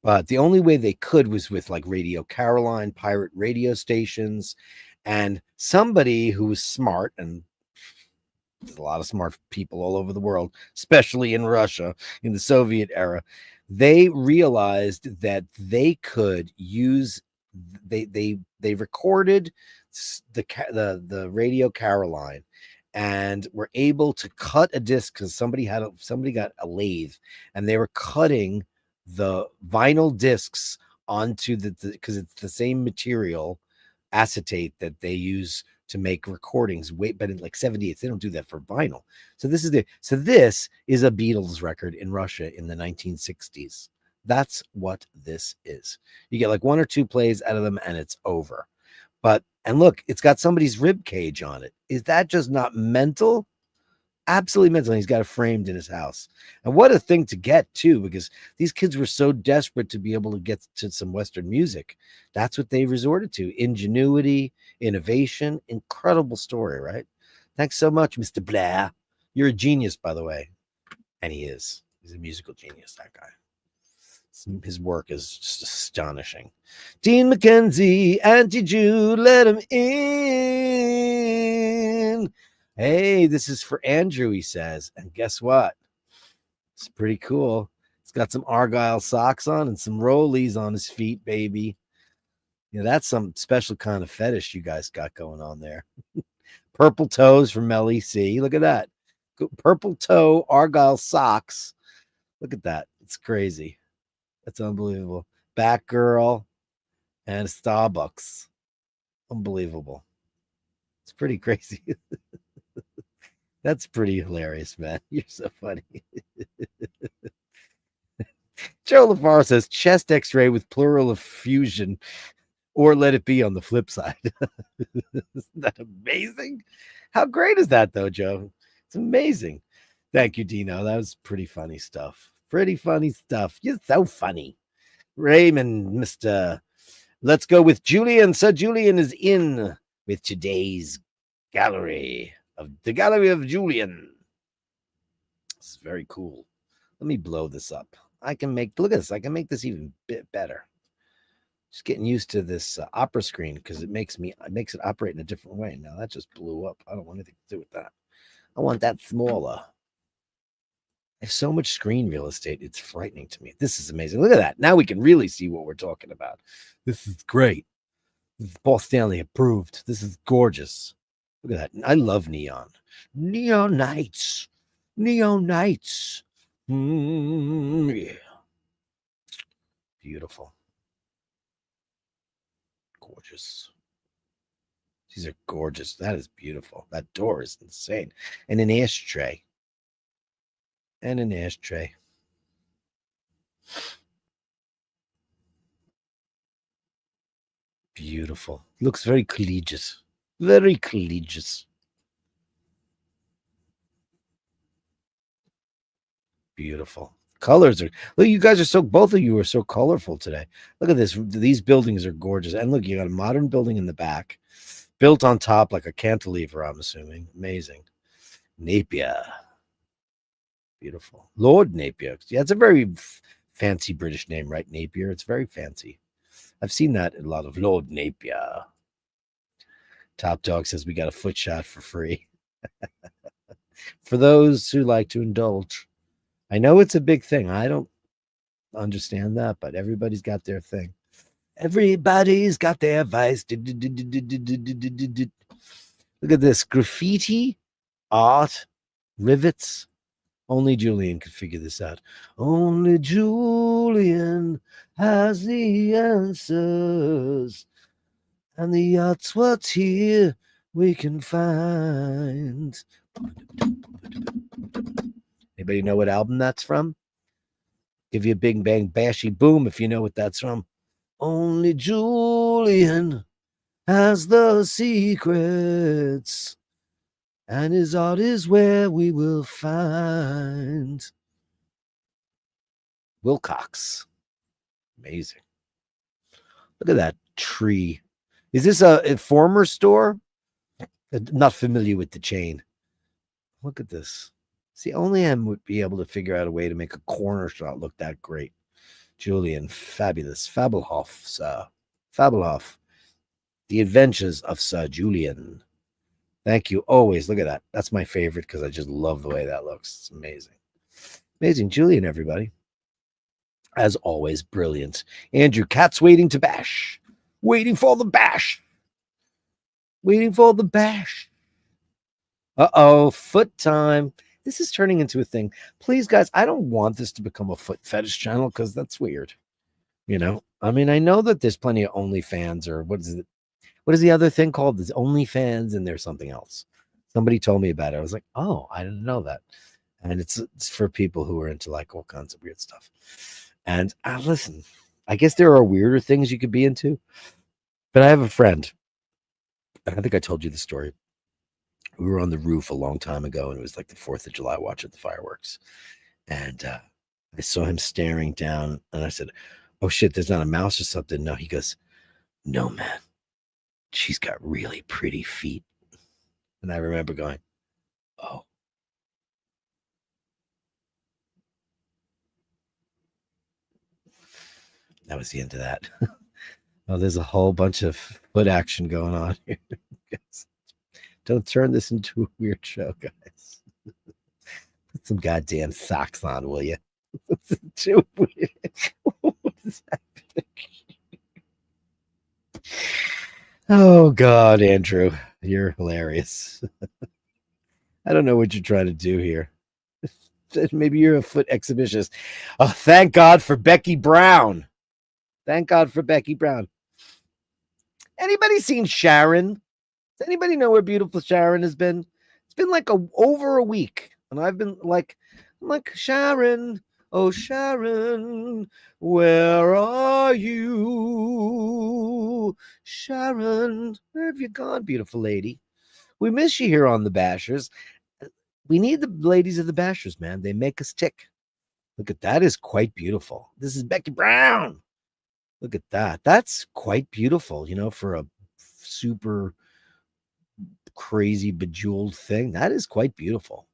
But the only way they could was with like Radio Caroline, pirate radio stations, and somebody who was smart, and there's a lot of smart people all over the world, especially in Russia in the Soviet era. They realized that they could use they recorded the Radio Caroline and were able to cut a disc because somebody got a lathe and they were cutting the vinyl discs onto because it's the same material acetate that they use to make recordings. But in like 78s, they don't do that for vinyl. So this is a Beatles record in Russia in the 1960s. That's what this is. You get like 1 or 2 plays out of them and it's over. And look, it's got somebody's rib cage on it. Is that just not mental? Absolutely mental. And he's got it framed in his house. And what a thing to get too, because these kids were so desperate to be able to get to some Western music. That's what they resorted to. Ingenuity, innovation, incredible story, right? Thanks so much, Mr. Blair. You're a genius, by the way. And he is. He's a musical genius, that guy. His work is just astonishing. Dean McKenzie, Auntie Jew, let him in. Hey, this is for Andrew, he says. And guess what? It's pretty cool. He's got some Argyle socks on and some rollies on his feet, baby. Yeah, that's some special kind of fetish you guys got going on there. Purple toes from LEC. Look at that. Purple toe Argyle socks. Look at that. It's crazy. That's unbelievable. Batgirl and Starbucks. Unbelievable. It's pretty crazy. That's pretty hilarious, man. You're so funny. Joe LaFar says chest x-ray with plural of fusion, or let it be on the flip side. Isn't that amazing? How great is that, though, Joe? It's amazing. Thank you, Dino. That was pretty funny stuff. Pretty funny stuff. You're so funny. Raymond, Mr. Let's go with Julian. Sir Julian is in with today's gallery of the Gallery of Julian. It's very cool. Let me blow this up. I can make, look at this. I can make this even a bit better. Just getting used to this opera screen because it makes it operate in a different way. Now that just blew up. I don't want anything to do with that. I want that smaller. I have so much screen real estate. It's frightening to me. This is amazing. Look at that. Now we can really see what we're talking about. This is great. This is Paul Stanley approved. This is gorgeous. Look at that. I love neon. Neon nights. Neon nights. Yeah. Beautiful. Gorgeous. These are gorgeous. That is beautiful. That door is insane. And an ashtray. And an ashtray. Beautiful. Looks very collegiate. Very collegiate. Beautiful. Colors are, look, you guys are so, both of you are so colorful today. Look at this. These buildings are gorgeous. And look, you got a modern building in the back, built on top like a cantilever, I'm assuming. Amazing. Napier. Beautiful. Lord Napier. Yeah, it's a very fancy British name, right? Napier. It's very fancy. I've seen that in a lot of Lord Napier. Top Dog says we got a foot shot for free. For those who like to indulge. I know it's a big thing. I don't understand that, but everybody's got their thing. Everybody's got their vice. Look at this. Graffiti, art, rivets. Only Julian could figure this out. Only Julian has the answers. And the art's what's here we can find. Anybody know what album that's from? Give you a big bang bashy boom if you know what that's from. Only Julian has the secrets, and his art is where we will find. Wilcox. Amazing. Look at that tree. Is this a former store? I'm not familiar with the chain. Look at this. See, only him would be able to figure out a way to make a corner shot look that great. Julian, fabulous. Fabelhoff, sir. Fabelhoff. The Adventures of Sir Julian. Thank you. Always. Look at that. That's my favorite because I just love the way that looks. It's amazing. Amazing. Julian, everybody. As always, brilliant. Andrew, cat's waiting to bash. Waiting for the bash. Waiting for the bash. Uh-oh. Foot time. This is turning into a thing. Please, guys, I don't want this to become a foot fetish channel because that's weird. You know, I mean, I know that there's plenty of OnlyFans or what is it? What is the other thing called? There's OnlyFans and there's something else. Somebody told me about it. I was like, oh, I didn't know that. And it's for people who are into like all kinds of weird stuff. And listen, I guess there are weirder things you could be into. But I have a friend. I think I told you the story. We were on the roof a long time ago, and it was like the 4th of July watching the fireworks. And I saw him staring down, and I said, oh, shit, there's not a mouse or something. No, he goes, no, man, she's got really pretty feet. And I remember going, oh. That was the end of that. Oh, there's a whole bunch of foot action going on here. Don't turn this into a weird show, guys. Put some goddamn socks on, will you? Too weird. What is happening? Oh God, Andrew, you're hilarious. I don't know what you're trying to do here. Maybe you're a foot exhibitionist. Oh, thank God for Becky Brown. Thank God for Becky Brown. Anybody seen Sharon? Does anybody know where beautiful Sharon has been? It's been like over a week, and I've been like, I'm like, Sharon, oh Sharon, where are you? Sharon, where have you gone, beautiful lady? We miss you here on the Bashers. We need the ladies of the Bashers, man. They make us tick. Look at that, is quite beautiful. This is Becky Brown. Look at that. That's quite beautiful, for a super crazy bejeweled thing. That is quite beautiful.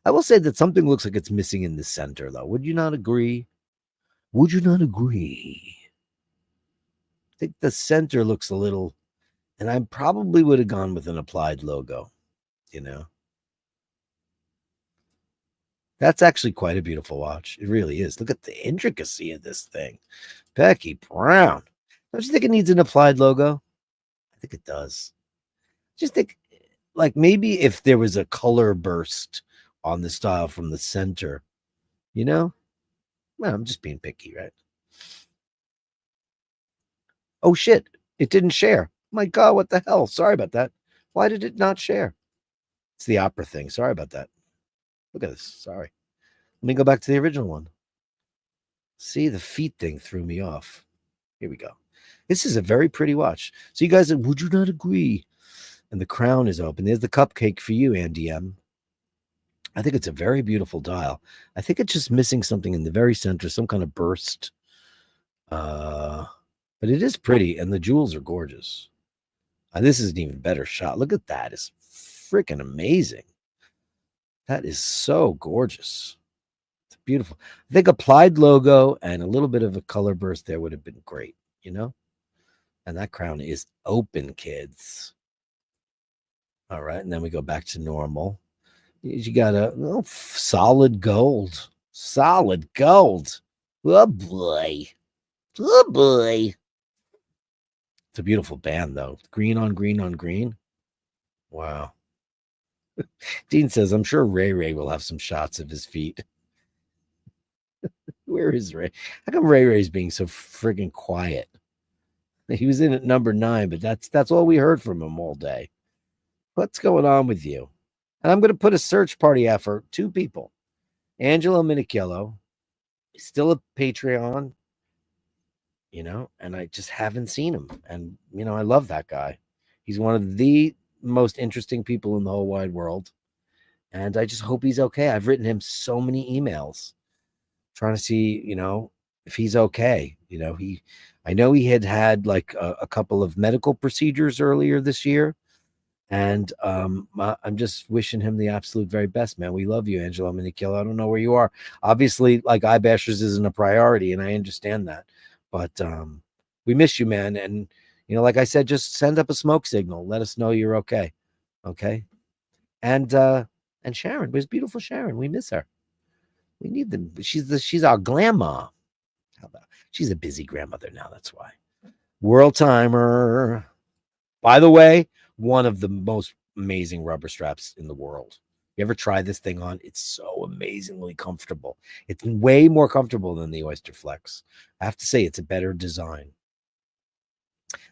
I will say that something looks like it's missing in the center, though. Would you not agree? Would you not agree? I think the center looks a little, and I probably would have gone with an applied logo, you know? That's actually quite a beautiful watch. It really is. Look at the intricacy of this thing. Becky Brown. Don't you think it needs an applied logo? I think it does. Just think, like, maybe if there was a color burst on the style from the center, you know? Well, I'm just being picky, right? Oh, shit. It didn't share. My God, what the hell? Sorry about that. Why did it not share? It's the opera thing. Sorry about that. Look at this. Sorry. Let me go back to the original one. See, the feet thing threw me off. Here we go. This is a very pretty watch. So you guys, would you not agree? And the crown is open. There's the cupcake for you, Andy M. I think it's a very beautiful dial. I think it's just missing something in the very center, some kind of burst. But it is pretty, and the jewels are gorgeous. This is an even better shot. Look at that. It's freaking amazing. That is so gorgeous. It's beautiful. I think applied logo and a little bit of a color burst there would have been great, And that crown is open, kids. All right, and then we go back to normal. You got a solid gold. Solid gold. Oh, boy. Oh, boy. It's a beautiful band, though. Green on green on green. Wow. Dean says, I'm sure Ray will have some shots of his feet. Where is Ray? How come Ray's being so friggin' quiet? He was in at number 9, but that's all we heard from him all day. What's going on with you? And I'm going to put a search party out for 2 people. Angelo Minichello is still a Patreon, and I just haven't seen him. And, I love that guy. He's one of the most interesting people in the whole wide world. And I just hope he's okay. I've written him so many emails trying to see, if he's okay. I know he had like a couple of medical procedures earlier this year. And I'm just wishing him the absolute very best, man. We love you, Angelo Minichello. I don't know where you are. Obviously, like, iBashers isn't a priority, and I understand that. But we miss you, man. And, like I said, just send up a smoke signal. Let us know you're okay. Okay? And Sharon, where's beautiful Sharon? We miss her. We need them. She's our grandma. How about, she's a busy grandmother now, that's why. World timer. By the way, one of the most amazing rubber straps in the world. You ever try this thing on? It's so amazingly comfortable. It's way more comfortable than the Oyster Flex. I have to say, it's a better design.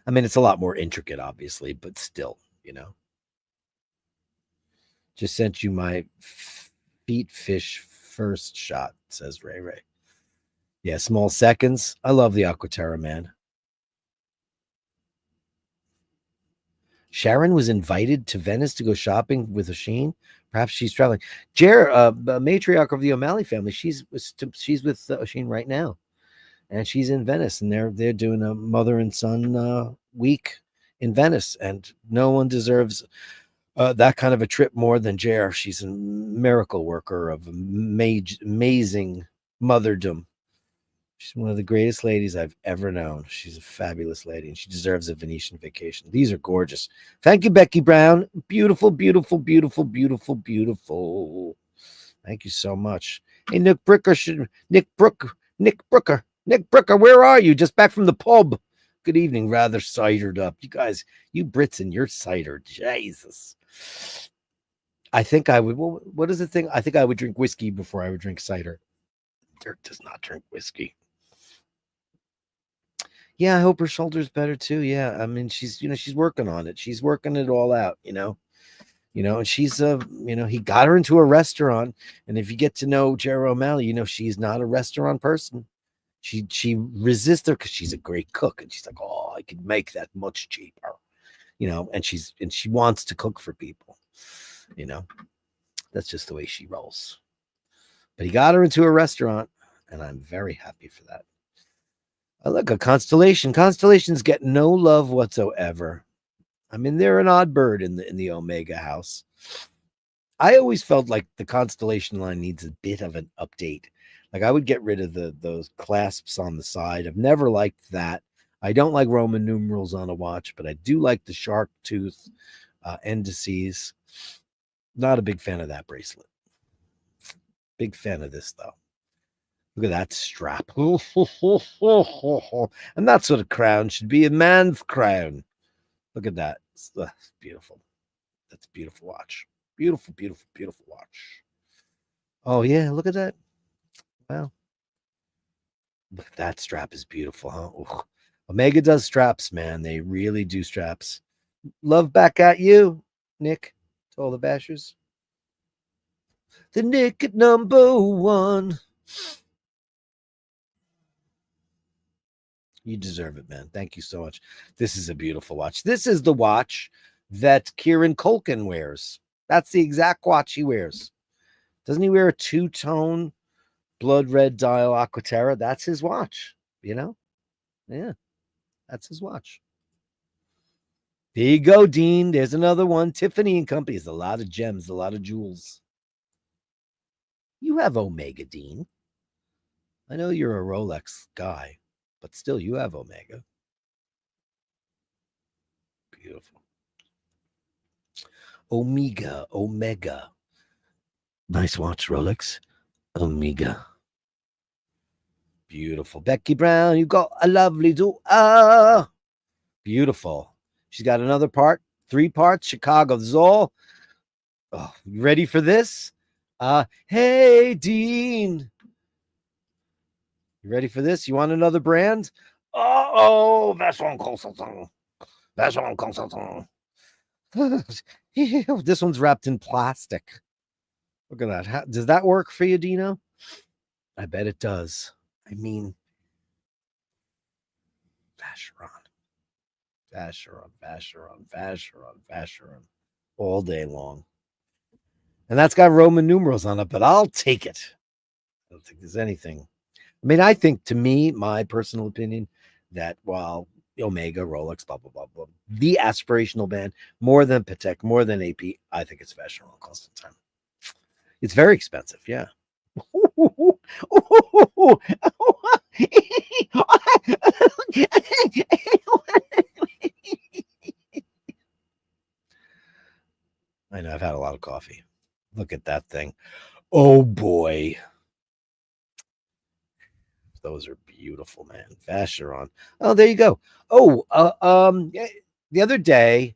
I mean, it's a lot more intricate, obviously, but still, Just sent you my feet fish first shot, says Ray. Yeah, small seconds. I love the Aquaterra, man. Sharon was invited to Venice to go shopping with Oisin. Perhaps she's traveling. Matriarch of the O'Malley family, she's with Oisin right now, and she's in Venice, and they're doing a mother and son week in Venice, and no one deserves that kind of a trip more than Jer. She's a miracle worker of amazing motherdom. She's one of the greatest ladies I've ever known. She's a fabulous lady, and she deserves a Venetian vacation. These are gorgeous. Thank you, Becky Brown. Beautiful, beautiful, beautiful, beautiful, beautiful. Thank you so much. Hey, Nick Brooker, where are you? Just back from the pub. Good evening, rather cidered up. You guys, you Brits and your cider, Jesus. I think I would. What is the thing? I think I would drink whiskey before I would drink cider. Dirk does not drink whiskey. Yeah, I hope her shoulder's better too. Yeah, I mean, she's working on it. She's working it all out. And she's he got her into a restaurant. And if you get to know Jerry O'Malley, she's not a restaurant person. She resists her because she's a great cook, and she's like, oh, I could make that much cheaper, and she wants to cook for people, that's just the way she rolls. But he got her into a restaurant, and I'm very happy for that. Look, a constellation. Constellations get no love whatsoever. I mean, they're an odd bird in the Omega house. I always felt like the constellation line needs a bit of an update. Like I would get rid of those clasps on the side. I've never liked that. I don't like Roman numerals on a watch, but I do like the shark tooth indices. Not a big fan of that bracelet. Big fan of this though. Look at that strap. And that's what a crown should be, a man's crown. Look at that. It's beautiful. That's a beautiful watch. Beautiful, beautiful, beautiful watch. Oh, yeah. Look at that. Wow. Look, that strap is beautiful, huh? Ooh. Omega does straps, man. They really do straps. Love back at you, Nick, to all the bashers. The Nick at #1. You deserve it, man. Thank you so much. This is a beautiful watch. This is the watch that Kieran Culkin wears. That's the exact watch he wears. Doesn't he wear a two-tone blood red dial Aquaterra? That's his watch, Yeah, that's his watch. There you go, Dean. There's another one. Tiffany and Company. There's a lot of gems, a lot of jewels. You have Omega, Dean. I know you're a Rolex guy, but still, you have Omega. Beautiful. Omega. Nice watch, Rolex. Omega. Beautiful. Becky Brown, you got a lovely daughter. Beautiful. She's got another part, 3 parts, Chicago. This is all. Oh, you ready for this? Hey, Dean. You ready for this? You want another brand? Oh, Vacheron Constantin. Vacheron Constantin. This one's wrapped in plastic. Look at that. Does that work for you, Dino? I bet it does. I mean, Vacheron. All day long. And that's got Roman numerals on it, but I'll take it. I don't think there's anything. I mean, I think, to me, my personal opinion, that while Omega, Rolex, blah, blah, blah, blah, the aspirational band, more than Patek, more than AP, I think it's Vacheron Constantin. It's very expensive, yeah. I know, I've had a lot of coffee. Look at that thing. Oh, boy. Those are beautiful, man. Vacheron. Oh, there you go. Oh, the other day,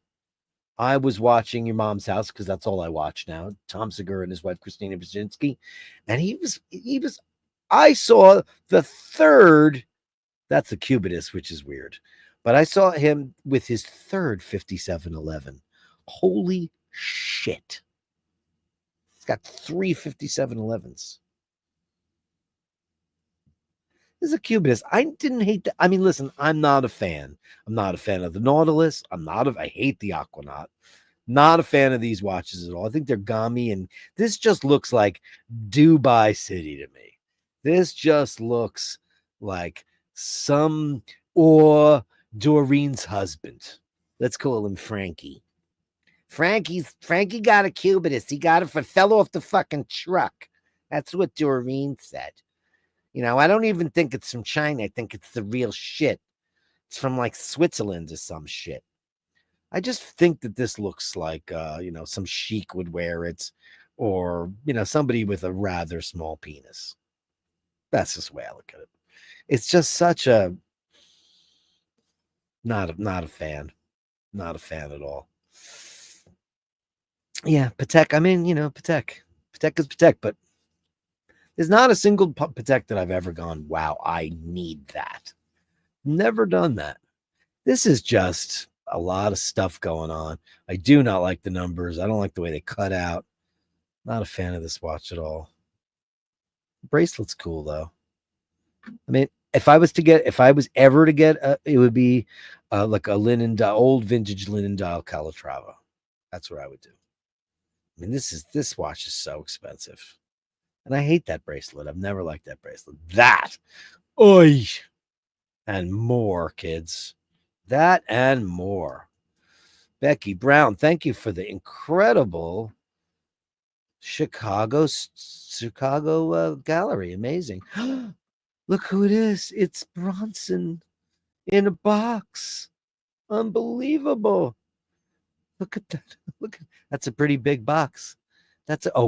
I was watching Your Mom's House, because that's all I watch now. Tom Segura and his wife, Christina Brzezinski. And I saw the third, that's the Cubitus, which is weird. But I saw him with his third 5711. Holy shit. He's got 3 5711s. This is a Cubitus. I didn't hate that. I mean, listen, I'm not a fan. I'm not a fan of the Nautilus. I hate the Aquanaut. Not a fan of these watches at all. I think they're gammy, and this just looks like Dubai City to me. This just looks like Doreen's husband. Let's call him Frankie. Frankie got a Cubitus. He got it fell off the fucking truck. That's what Doreen said. I don't even think it's from China. I think it's the real shit. It's from like Switzerland or some shit. I just think that this looks like, some sheik would wear it, or, somebody with a rather small penis. That's just the way I look at it. It's just such a Not a fan. Not a fan at all. Yeah, Patek. I mean, Patek. Patek is Patek, but there's not a single Patek that I've ever gone, wow, I need that. Never done that. This is just a lot of stuff going on. I do not like the numbers. I don't like the way they cut out. Not a fan of this watch at all. The bracelet's cool though. I mean, if I was ever to get, it would be like a old vintage linen dial Calatrava. That's what I would do. I mean, this watch is so expensive, and I hate that bracelet. I've never liked that bracelet. That, oi, and more, kids. That and more. Becky Brown, thank you for the incredible Chicago gallery. Amazing. Look who it is. It's Bronson in a box. Unbelievable. Look at that. That's a pretty big box.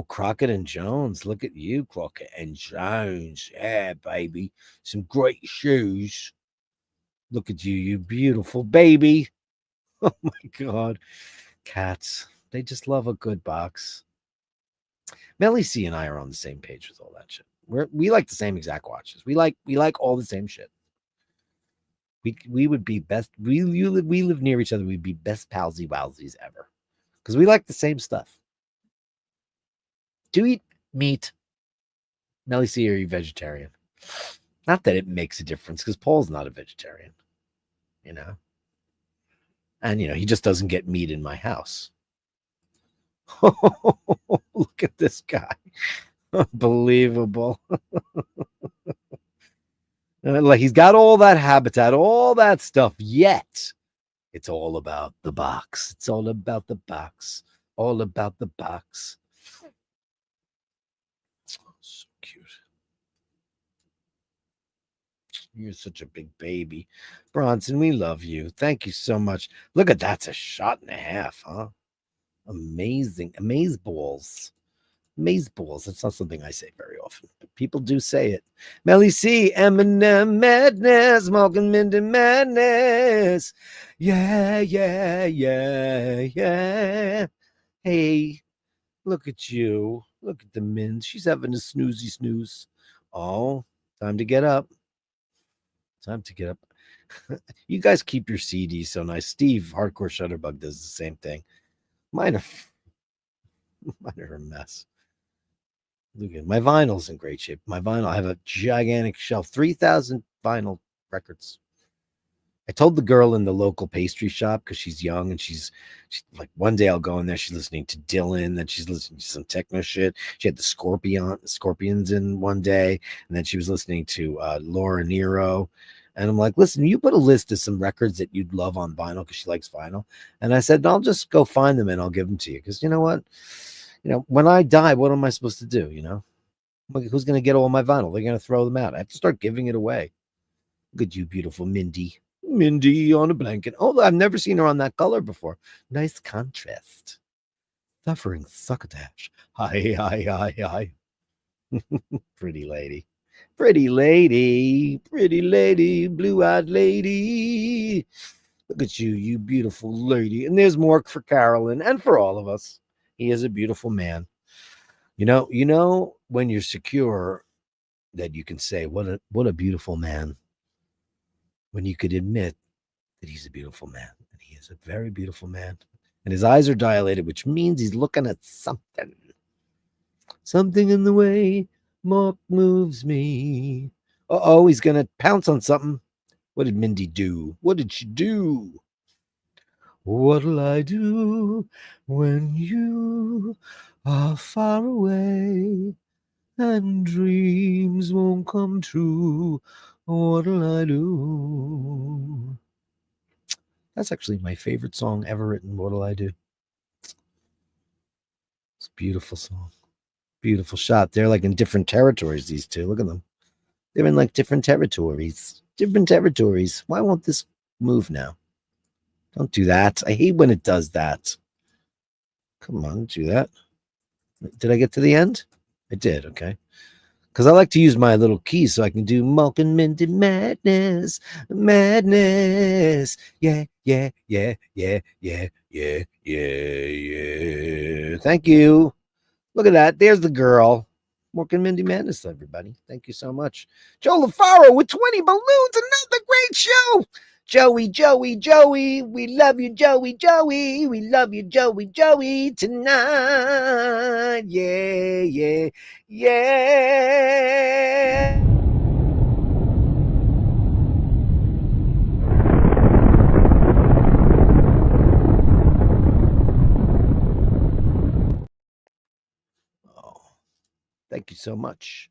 Crockett and Jones. Look at you, Crockett and Jones. Yeah, baby. Some great shoes. Look at you, you beautiful baby. Oh my God. Cats. They just love a good box. Melly C and I are on the same page with all that shit. We like the same exact watches. We like all the same shit. We would be best. We live near each other. We'd be best palsy wowsies ever because we like the same stuff. Do you eat meat? Melly C, are you vegetarian? Not that it makes a difference because Paul's not a vegetarian, and he just doesn't get meat in my house. Look at this guy. Unbelievable. Like he's got all that habitat, all that stuff, yet it's all about the box. It's all about the box. All about the box. Oh, so cute. You're such a big baby. Bronson, we love you. Thank you so much. Look at that's a shot and a half, huh? Amazing. Amazeballs. Amazeballs. That's not something I say very often, but people do say it. Melly C, Eminem Madness, Malcolm Minden Madness. Yeah, yeah, yeah, yeah. Hey, look at you. Look at the Min. She's having a snoozy snooze. Oh, time to get up. Time to get up. You guys keep your CDs so nice. Steve, Hardcore Shutterbug, does the same thing. Mine are a mess. Look at my vinyl's in great shape. My vinyl, I have a gigantic shelf, 3,000 vinyl records. I told the girl in the local pastry shop because she's young and she's like, one day I'll go in there. She's listening to Dylan, then she's listening to some techno shit. She had the Scorpions in one day, and then she was listening to Laura Nero. And I'm like, listen, you put a list of some records that you'd love on vinyl because she likes vinyl. And I said, I'll just go find them and I'll give them to you. Because you know what? When I die, what am I supposed to do? Who's going to get all my vinyl? They're going to throw them out. I have to start giving it away. Look at you, beautiful Mindy. Mindy on a blanket. Oh, I've never seen her on that color before. Nice contrast. Suffering succotash. Hi, hi, hi, hi. Pretty lady. Pretty lady. Pretty lady. Blue-eyed lady. Look at you, you beautiful lady. And there's more for Carolyn and for all of us. He is a beautiful man. When you're secure that you can say, what a beautiful man. When you could admit that he's a beautiful man. And he is a very beautiful man. And his eyes are dilated, which means he's looking at something. Something in the way Mark moves me. Uh-oh, he's going to pounce on something. What did Mindy do? What did she do? What'll I do when you are far away and dreams won't come true? What'll I do? That's actually my favorite song ever written. What'll I do? It's a beautiful song. Beautiful shot. They're like in different territories, these two. Look at them. They're in like different territories. Different territories. Why won't this move now? Don't do that. I hate when it does that. Come on, do that. Did I get to the end? I did, okay. because I like to use my little keys so I can do Mulk and Mindy madness, madness. Yeah, yeah, yeah, yeah, yeah, yeah, yeah, yeah. Thank you. Look at that. There's the girl. Mulk and Mindy madness, everybody. Thank you so much. Joe LaFaro with 20 balloons. Another great show. Joey, Joey, Joey, we love you, Joey, Joey, we love you, Joey, Joey, tonight. Yeah, yeah, yeah. Oh, thank you so much.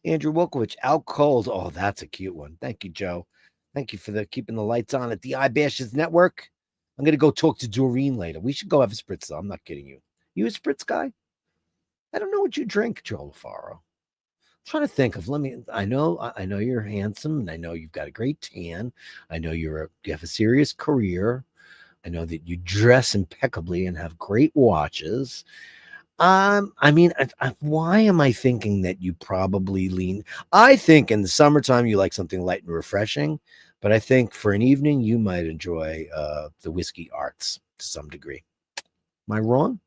Andrew Wolkowicz, out cold. Oh, that's a cute one. Thank you, Joe. Thank you for the keeping the lights on at the iBashers Network. I'm gonna go talk to Doreen later. We should go have a spritz, though. I'm not kidding you. You a spritz guy? I don't know what you drink, Joe LaFaro. I'm trying to think of. Let me. I know you're handsome, and I know you've got a great tan. I know you have a serious career. I know that you dress impeccably and have great watches. I mean, why am I thinking that you probably lean? I think in the summertime you like something light and refreshing, but I think for an evening you might enjoy the whiskey arts to some degree. Am I wrong?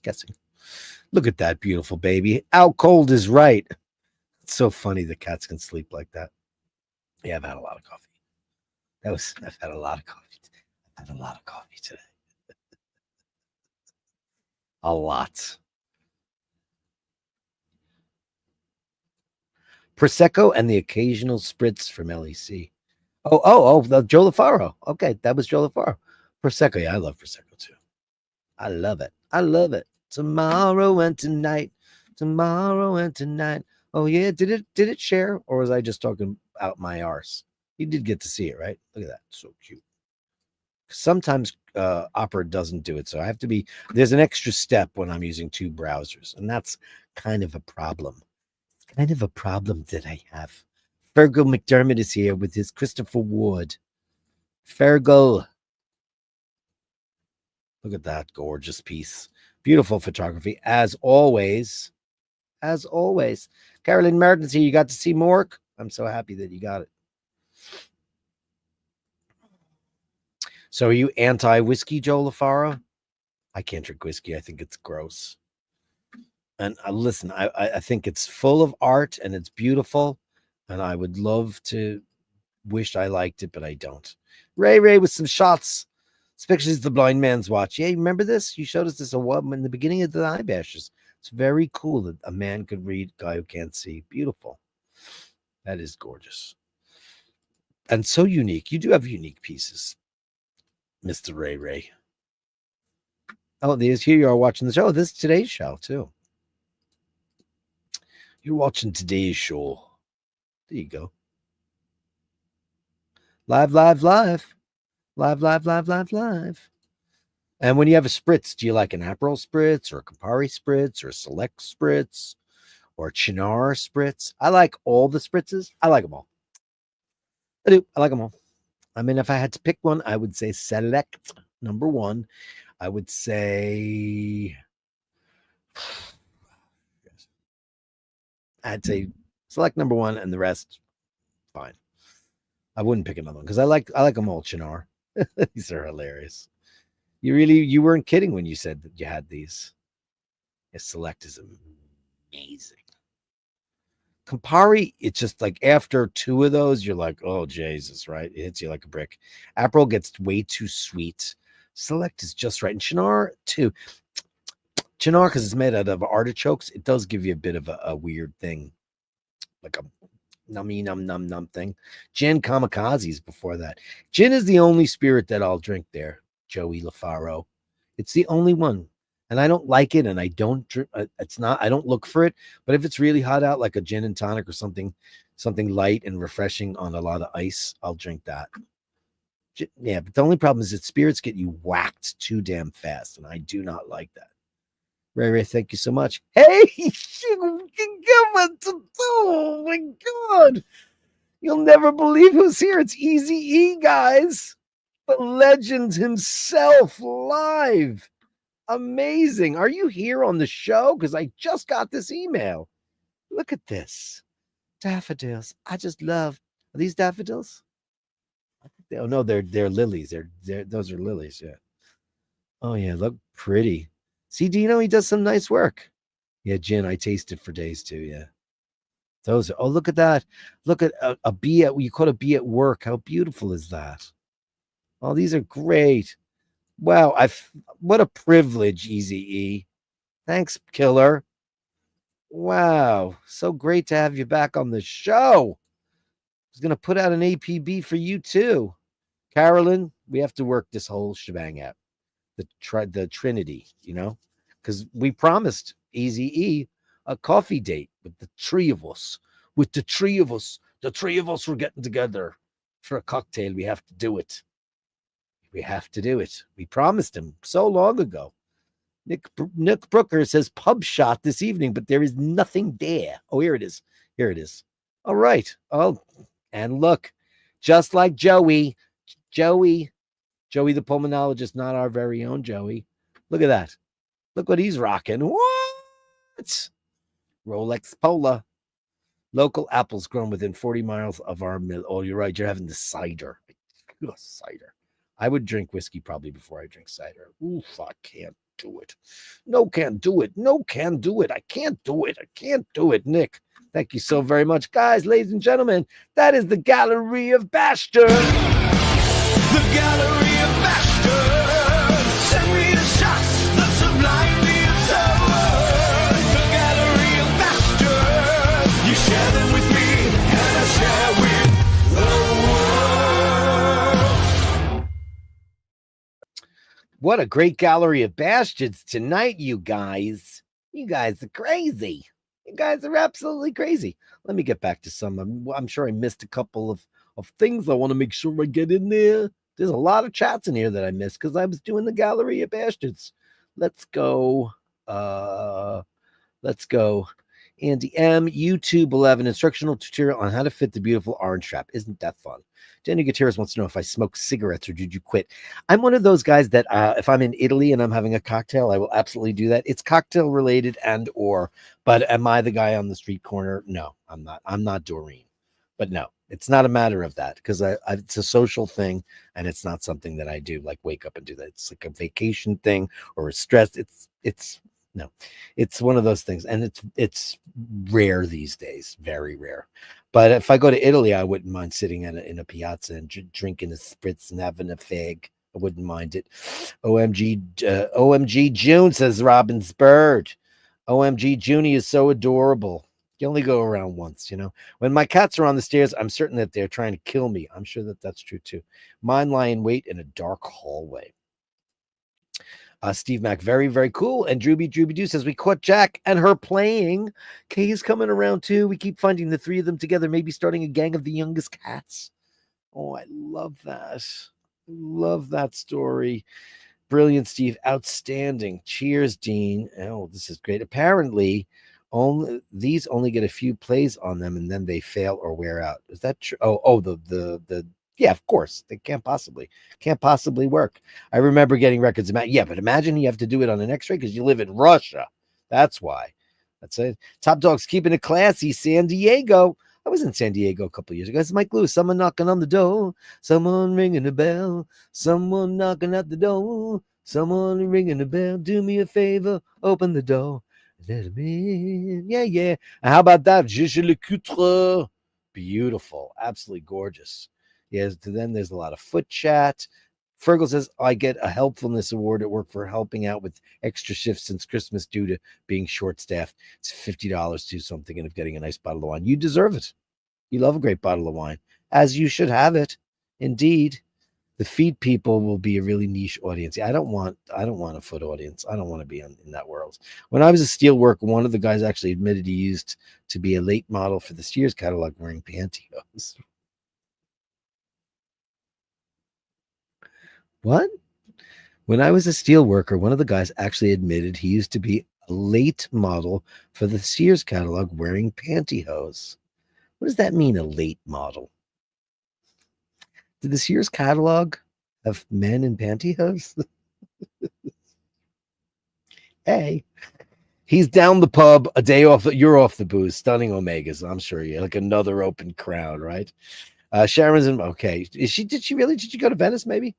Guessing. Look at that beautiful baby. Out cold is right. It's so funny that cats can sleep like that. Yeah, I've had a lot of coffee. I've had a lot of coffee. I've had a lot of coffee today. A lot. Prosecco and the occasional spritz from LEC. The Joe LaFaro. Okay, that was Joe LaFaro. Prosecco. Yeah, I love Prosecco too. I love it. I love it. Tomorrow and tonight. Tomorrow and tonight. Oh yeah, did it share, or was I just talking out my arse? You did get to see it, right? Look at that, so cute. Sometimes Opera doesn't do it, so I have to be. There's an extra step when I'm using two browsers, and that's kind of a problem. Kind of a problem that I have. Fergal McDermott is here with his Christopher Ward. Fergal. Look at that gorgeous piece. Beautiful photography, as always. As always. Carolyn Martin's here. You got to see Mork. I'm so happy that you got it. So are you anti-whiskey, Joe LaFaro? I can't drink whiskey. I think it's gross. And listen, I think it's full of art and it's beautiful. And I would love to wish I liked it, but I don't. Ray with some shots, especially the blind man's watch. Yeah, remember this? You showed us this a while in the beginning of the iBashers. It's very cool that a man could read, guy who can't see. Beautiful. That is gorgeous. And so unique. You do have unique pieces, Mr. Ray. Oh, here you are watching the show. This is today's show, too. You're watching today's show. There you go. Live. And when you have a spritz, do you like an Aperol spritz or a Campari spritz or a Select spritz or a Chinar spritz? I like all the spritzes. I like them all. I do. I like them all. I mean, if I had to pick one, I would say Select number one. I would say I'd say Select number one, and the rest fine. I wouldn't pick another one because I like them all. Chinar. These are hilarious. You weren't kidding when you said that you had these. Select is amazing. Campari, it's just like after two of those, you're like, oh Jesus, right? It hits you like a brick. Aperol gets way too sweet. Select is just right, and Chinar too. Chinar, because it's made out of artichokes, it does give you a bit of a weird thing, like a nummy num thing. Gin kamikazes before that. Gin is the only spirit that I'll drink there, Joey LaFaro. It's the only one. And I don't like it, and I don't drink. I don't look for it. But if it's really hot out, like a gin and tonic or something light and refreshing on a lot of ice, I'll drink that. Yeah, but the only problem is that spirits get you whacked too damn fast, and I do not like that. Ray, thank you so much. Hey, oh my God. You'll never believe who's here. It's Easy E, guys. The legend himself live. Amazing. Are you here on the show? Because I just got this email. Look at this. Daffodils. I just love. Are these daffodils? Oh no, they're lilies. They're those are lilies. Yeah. Oh yeah, look pretty. See, Dino, he does some nice work. Yeah, gin. I tasted for days too. Yeah. Those are, oh, look at that. Look at a bee at, you caught a bee at work. How beautiful is that? Oh, these are great. Wow. What a privilege, Easy E. Thanks, Killer. Wow. So great to have you back on the show. I was going to put out an APB for you too. Carolyn, we have to work this whole shebang out. The Trinity, because we promised Easy E a coffee date with the three of us. With the three of us were getting together for a cocktail. We have to do it. We have to do it. We promised him so long ago. Nick Brooker says pub shot this evening, but there is nothing there. Oh, here it is. Here it is. All right. Oh, and look, just like Joey the pulmonologist, not our very own Joey. Look at that. Look what he's rocking. What? Rolex Pola. Local apples grown within 40 miles of our mill. Oh, you're right. You're having the cider. Ugh, cider. I would drink whiskey probably before I drink cider. Oof, I can't do it. No, can't do it. No, can't do it. I can't do it. I can't do it, Nick. Thank you so very much, guys, ladies and gentlemen. That is the Gallery of Bashtards. The Gallery of Bashtards. Send me the shots, the sublime, the absurd. The Gallery of Bashtards. You share them with me, and I share with the world. What a great Gallery of Bastards tonight, you guys. You guys are crazy. You guys are absolutely crazy. Let me get back to some. I'm sure I missed a couple of things. I want to make sure I get in there. There's a lot of chats in here that I missed because I was doing the Gallery of Bastards. Let's go. Let's go. Andy M. YouTube 11 instructional tutorial on how to fit the beautiful orange strap. Isn't that fun? Danny Gutierrez wants to know if I smoke cigarettes or did you quit? I'm one of those guys that if I'm in Italy and I'm having a cocktail, I will absolutely do that. It's cocktail related but am I the guy on the street corner? No, I'm not. I'm not Doreen. But no, it's not a matter of that because it's a social thing and it's not something that I do like wake up and do that. It's like a vacation thing or a stress. No, it's one of those things, and it's rare these days, very rare. But if I go to Italy, I wouldn't mind sitting in a piazza and drinking a spritz and having a fig. I wouldn't mind it. OMG June, says Robin's Bird. OMG Junie is so adorable. You only go around once, When my cats are on the stairs, I'm certain that they're trying to kill me. I'm sure that that's true too. Mine lie in wait in a dark hallway. Steve Mack, very, very cool. And Drooby Doo says, we caught Jack and her playing. Kay's coming around too. We keep finding the three of them together, maybe starting a gang of the youngest cats. Oh, I love that. Love that story. Brilliant, Steve. Outstanding. Cheers, Dean. Oh, this is great. Apparently, these only get a few plays on them and then they fail or wear out. Is that true? The yeah, of course. They can't possibly work. I remember getting records about, yeah, but imagine you have to do it on an x-ray because you live in Russia. That's why. That's it. Top Dog's keeping it classy. San Diego. I was in San Diego a couple of years ago. It's Mike Lewis. Someone knocking on the door. Someone ringing the bell. Someone knocking at the door. Someone ringing the bell. Do me a favor. Open the door. Let him in. Yeah, yeah. And how about that? Je le cutre. Beautiful. Absolutely gorgeous. Yes, then there's a lot of foot chat. Fergal says, I get a helpfulness award at work for helping out with extra shifts since Christmas due to being short-staffed. It's $50 too, so I'm thinking of getting a nice bottle of wine. You deserve it. You love a great bottle of wine, as you should have it. Indeed. The feet people will be a really niche audience. I don't want a foot audience. I don't want to be in that world. When I was a steelworker, one of the guys actually admitted he used to be a late model for the Sears catalog wearing pantyhose. What? When I was a steel worker, one of the guys actually admitted he used to be a late model for the Sears catalog wearing pantyhose. What does that mean, a late model? Did the Sears catalog have men in pantyhose? Hey, He's down the pub, a day off. You're off the booze. Stunning Omegas. I'm sure you're like another open crowd, right? Sharon's in. Okay. Did she really? Did she go to Venice? Maybe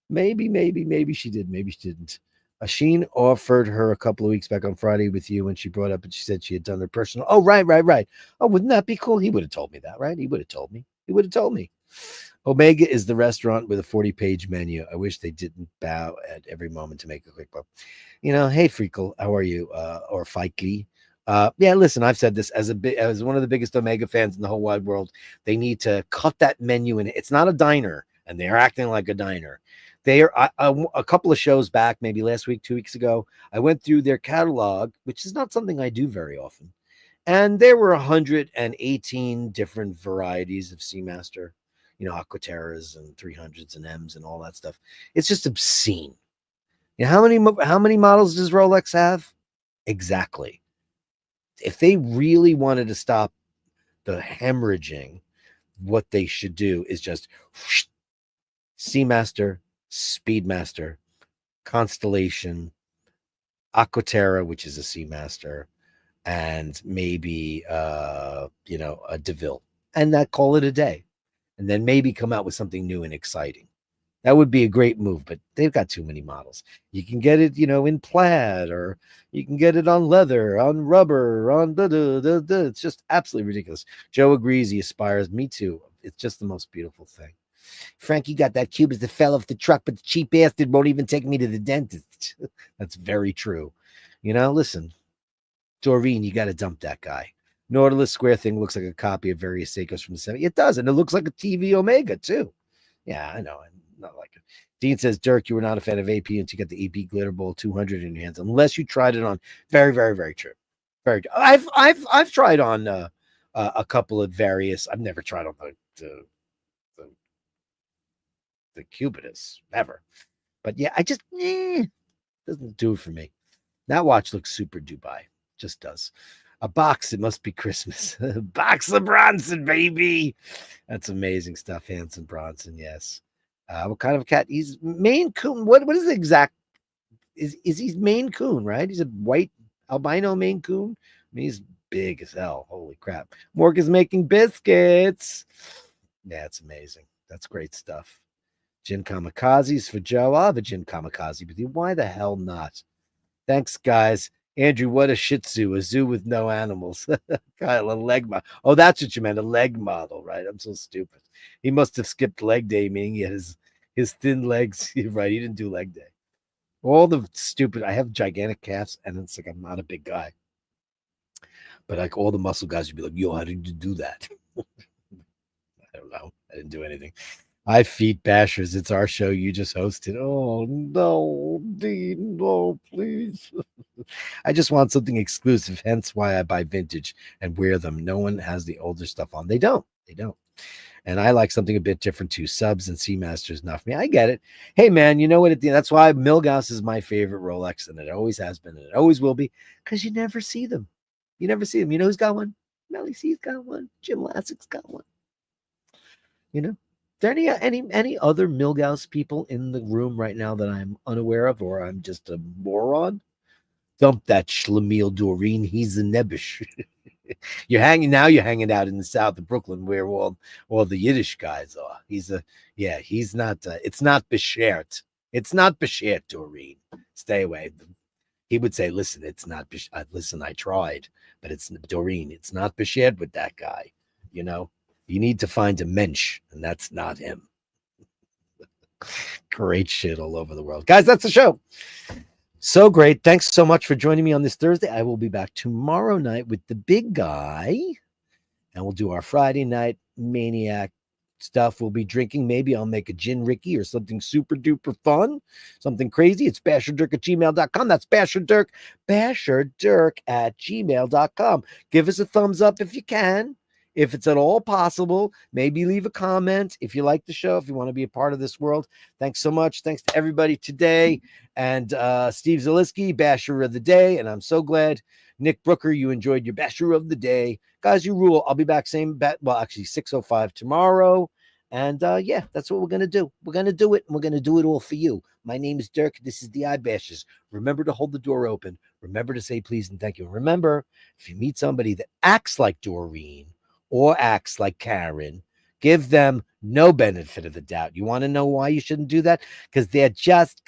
she did. Maybe she didn't. Sheen offered her a couple of weeks back on Friday with you when she brought up and she said she had done her personal. Oh, right. Oh, wouldn't that be cool? He would have told me that, right? He would have told me. Omega is the restaurant with a 40-page menu. I wish they didn't bow at every moment to make a quick buck. Hey, Freakle, how are you? Or Fikely. Yeah, listen, I've said this as one of the biggest Omega fans in the whole wide world. They need to cut that menu, and it's not a diner, and they're acting like a diner. They are a couple of shows back, maybe last week, 2 weeks ago. I went through their catalog, which is not something I do very often, and there were 118 different varieties of Seamaster, Aquaterras and 300s and M's and all that stuff. It's just obscene. How many models does Rolex have? Exactly. If they really wanted to stop the hemorrhaging, what they should do is just Seamaster, Speedmaster, Constellation, Aquaterra, which is a Seamaster, and maybe a DeVille, and that call it a day, and then maybe come out with something new and exciting. That would be a great move, but they've got too many models. You can get it, in plaid, or you can get it on leather, on rubber, on It's just absolutely ridiculous. Joe agrees. He aspires. Me too. It's just the most beautiful thing. Frankie got that Cubas that fell off the truck, but the cheap bastard won't even take me to the dentist. That's very true. Listen, Doreen, you got to dump that guy. Nautilus Square thing looks like a copy of various Seikos from the 70s. It does, and it looks like a TV Omega, too. Yeah, I know. I'm not like it. Dean says, Dirk, you were not a fan of AP until you got the AP Glitter Bowl 200 in your hands, unless you tried it on. Very, very, very true. Very true. I've tried on a couple of various. I've never tried on the Cubitus ever, but yeah, I just doesn't do it for me. That watch looks super Dubai, just does. A box, it must be Christmas. Box of Bronson, baby. That's amazing stuff. Hanson Bronson, yes. What kind of a cat? He's Maine Coon. What is the exact? Is he Maine Coon, right? He's a white albino Maine Coon. I mean, he's big as hell. Holy crap. Morgan's making biscuits. Yeah, it's amazing. That's great stuff. Gin Kamikazes for Joe. I'll have a Gin Kamikaze with you. Why the hell not? Thanks, guys. Andrew, what a Shih Tzu, a zoo with no animals. Kyle, a leg model. Oh, that's what you meant, a leg model, right? I'm so stupid. He must have skipped leg day, meaning he had his thin legs. Right, he didn't do leg day. All the stupid, I have gigantic calves, and it's like I'm not a big guy. But like all the muscle guys would be like, yo, how did you do that? I don't know. I didn't do anything. I feed Bashers. It's our show. You just hosted. Oh, no, Dean, no, please. I just want something exclusive, hence why I buy vintage and wear them. No one has the older stuff on. They don't. And I like something a bit different too. Subs and Seamasters, not for me. I get it. Hey, man, you know what? That's why Milgauss is my favorite Rolex, and it always has been, and it always will be, because you never see them. You know who's got one? Melly C's got one. Jim Lasseck's got one. Are there any other Milgauss people in the room right now that I'm unaware of, or I'm just a moron? Dump that Schlemiel Doreen. He's a nebbish. You're hanging out in the south of Brooklyn where all the Yiddish guys are. He's not, it's not Bashert. It's not Bashert, Doreen. Stay away. He would say, listen, it's not, listen, I tried, but it's Doreen. It's not Bashert with that guy. You need to find a mensch, and that's not him. Great shit all over the world. Guys, that's the show. So great. Thanks so much for joining me on this Thursday. I will be back tomorrow night with the big guy, and we'll do our Friday night maniac stuff. We'll be drinking. Maybe I'll make a gin Ricky or something super duper fun, something crazy. It's Basherdirk@gmail.com. That's Basherdirk @gmail.com. Give us a thumbs up if you can. If it's at all possible, maybe leave a comment if you like the show, if you want to be a part of this world. Thanks so much. Thanks to everybody today. And Steve Zaliski, Basher of the Day. And I'm so glad, Nick Brooker, you enjoyed your Basher of the Day. Guys, you rule. I'll be back same bet. Well, actually 6:05 tomorrow. And yeah, that's what we're going to do. We're going to do it, and we're going to do it all for you. My name is Dirk. This is the iBashers. Remember to hold the door open. Remember to say please and thank you. And remember, if you meet somebody that acts like Doreen or acts like Karen, give them no benefit of the doubt. You want to know why you shouldn't do that? Because they're just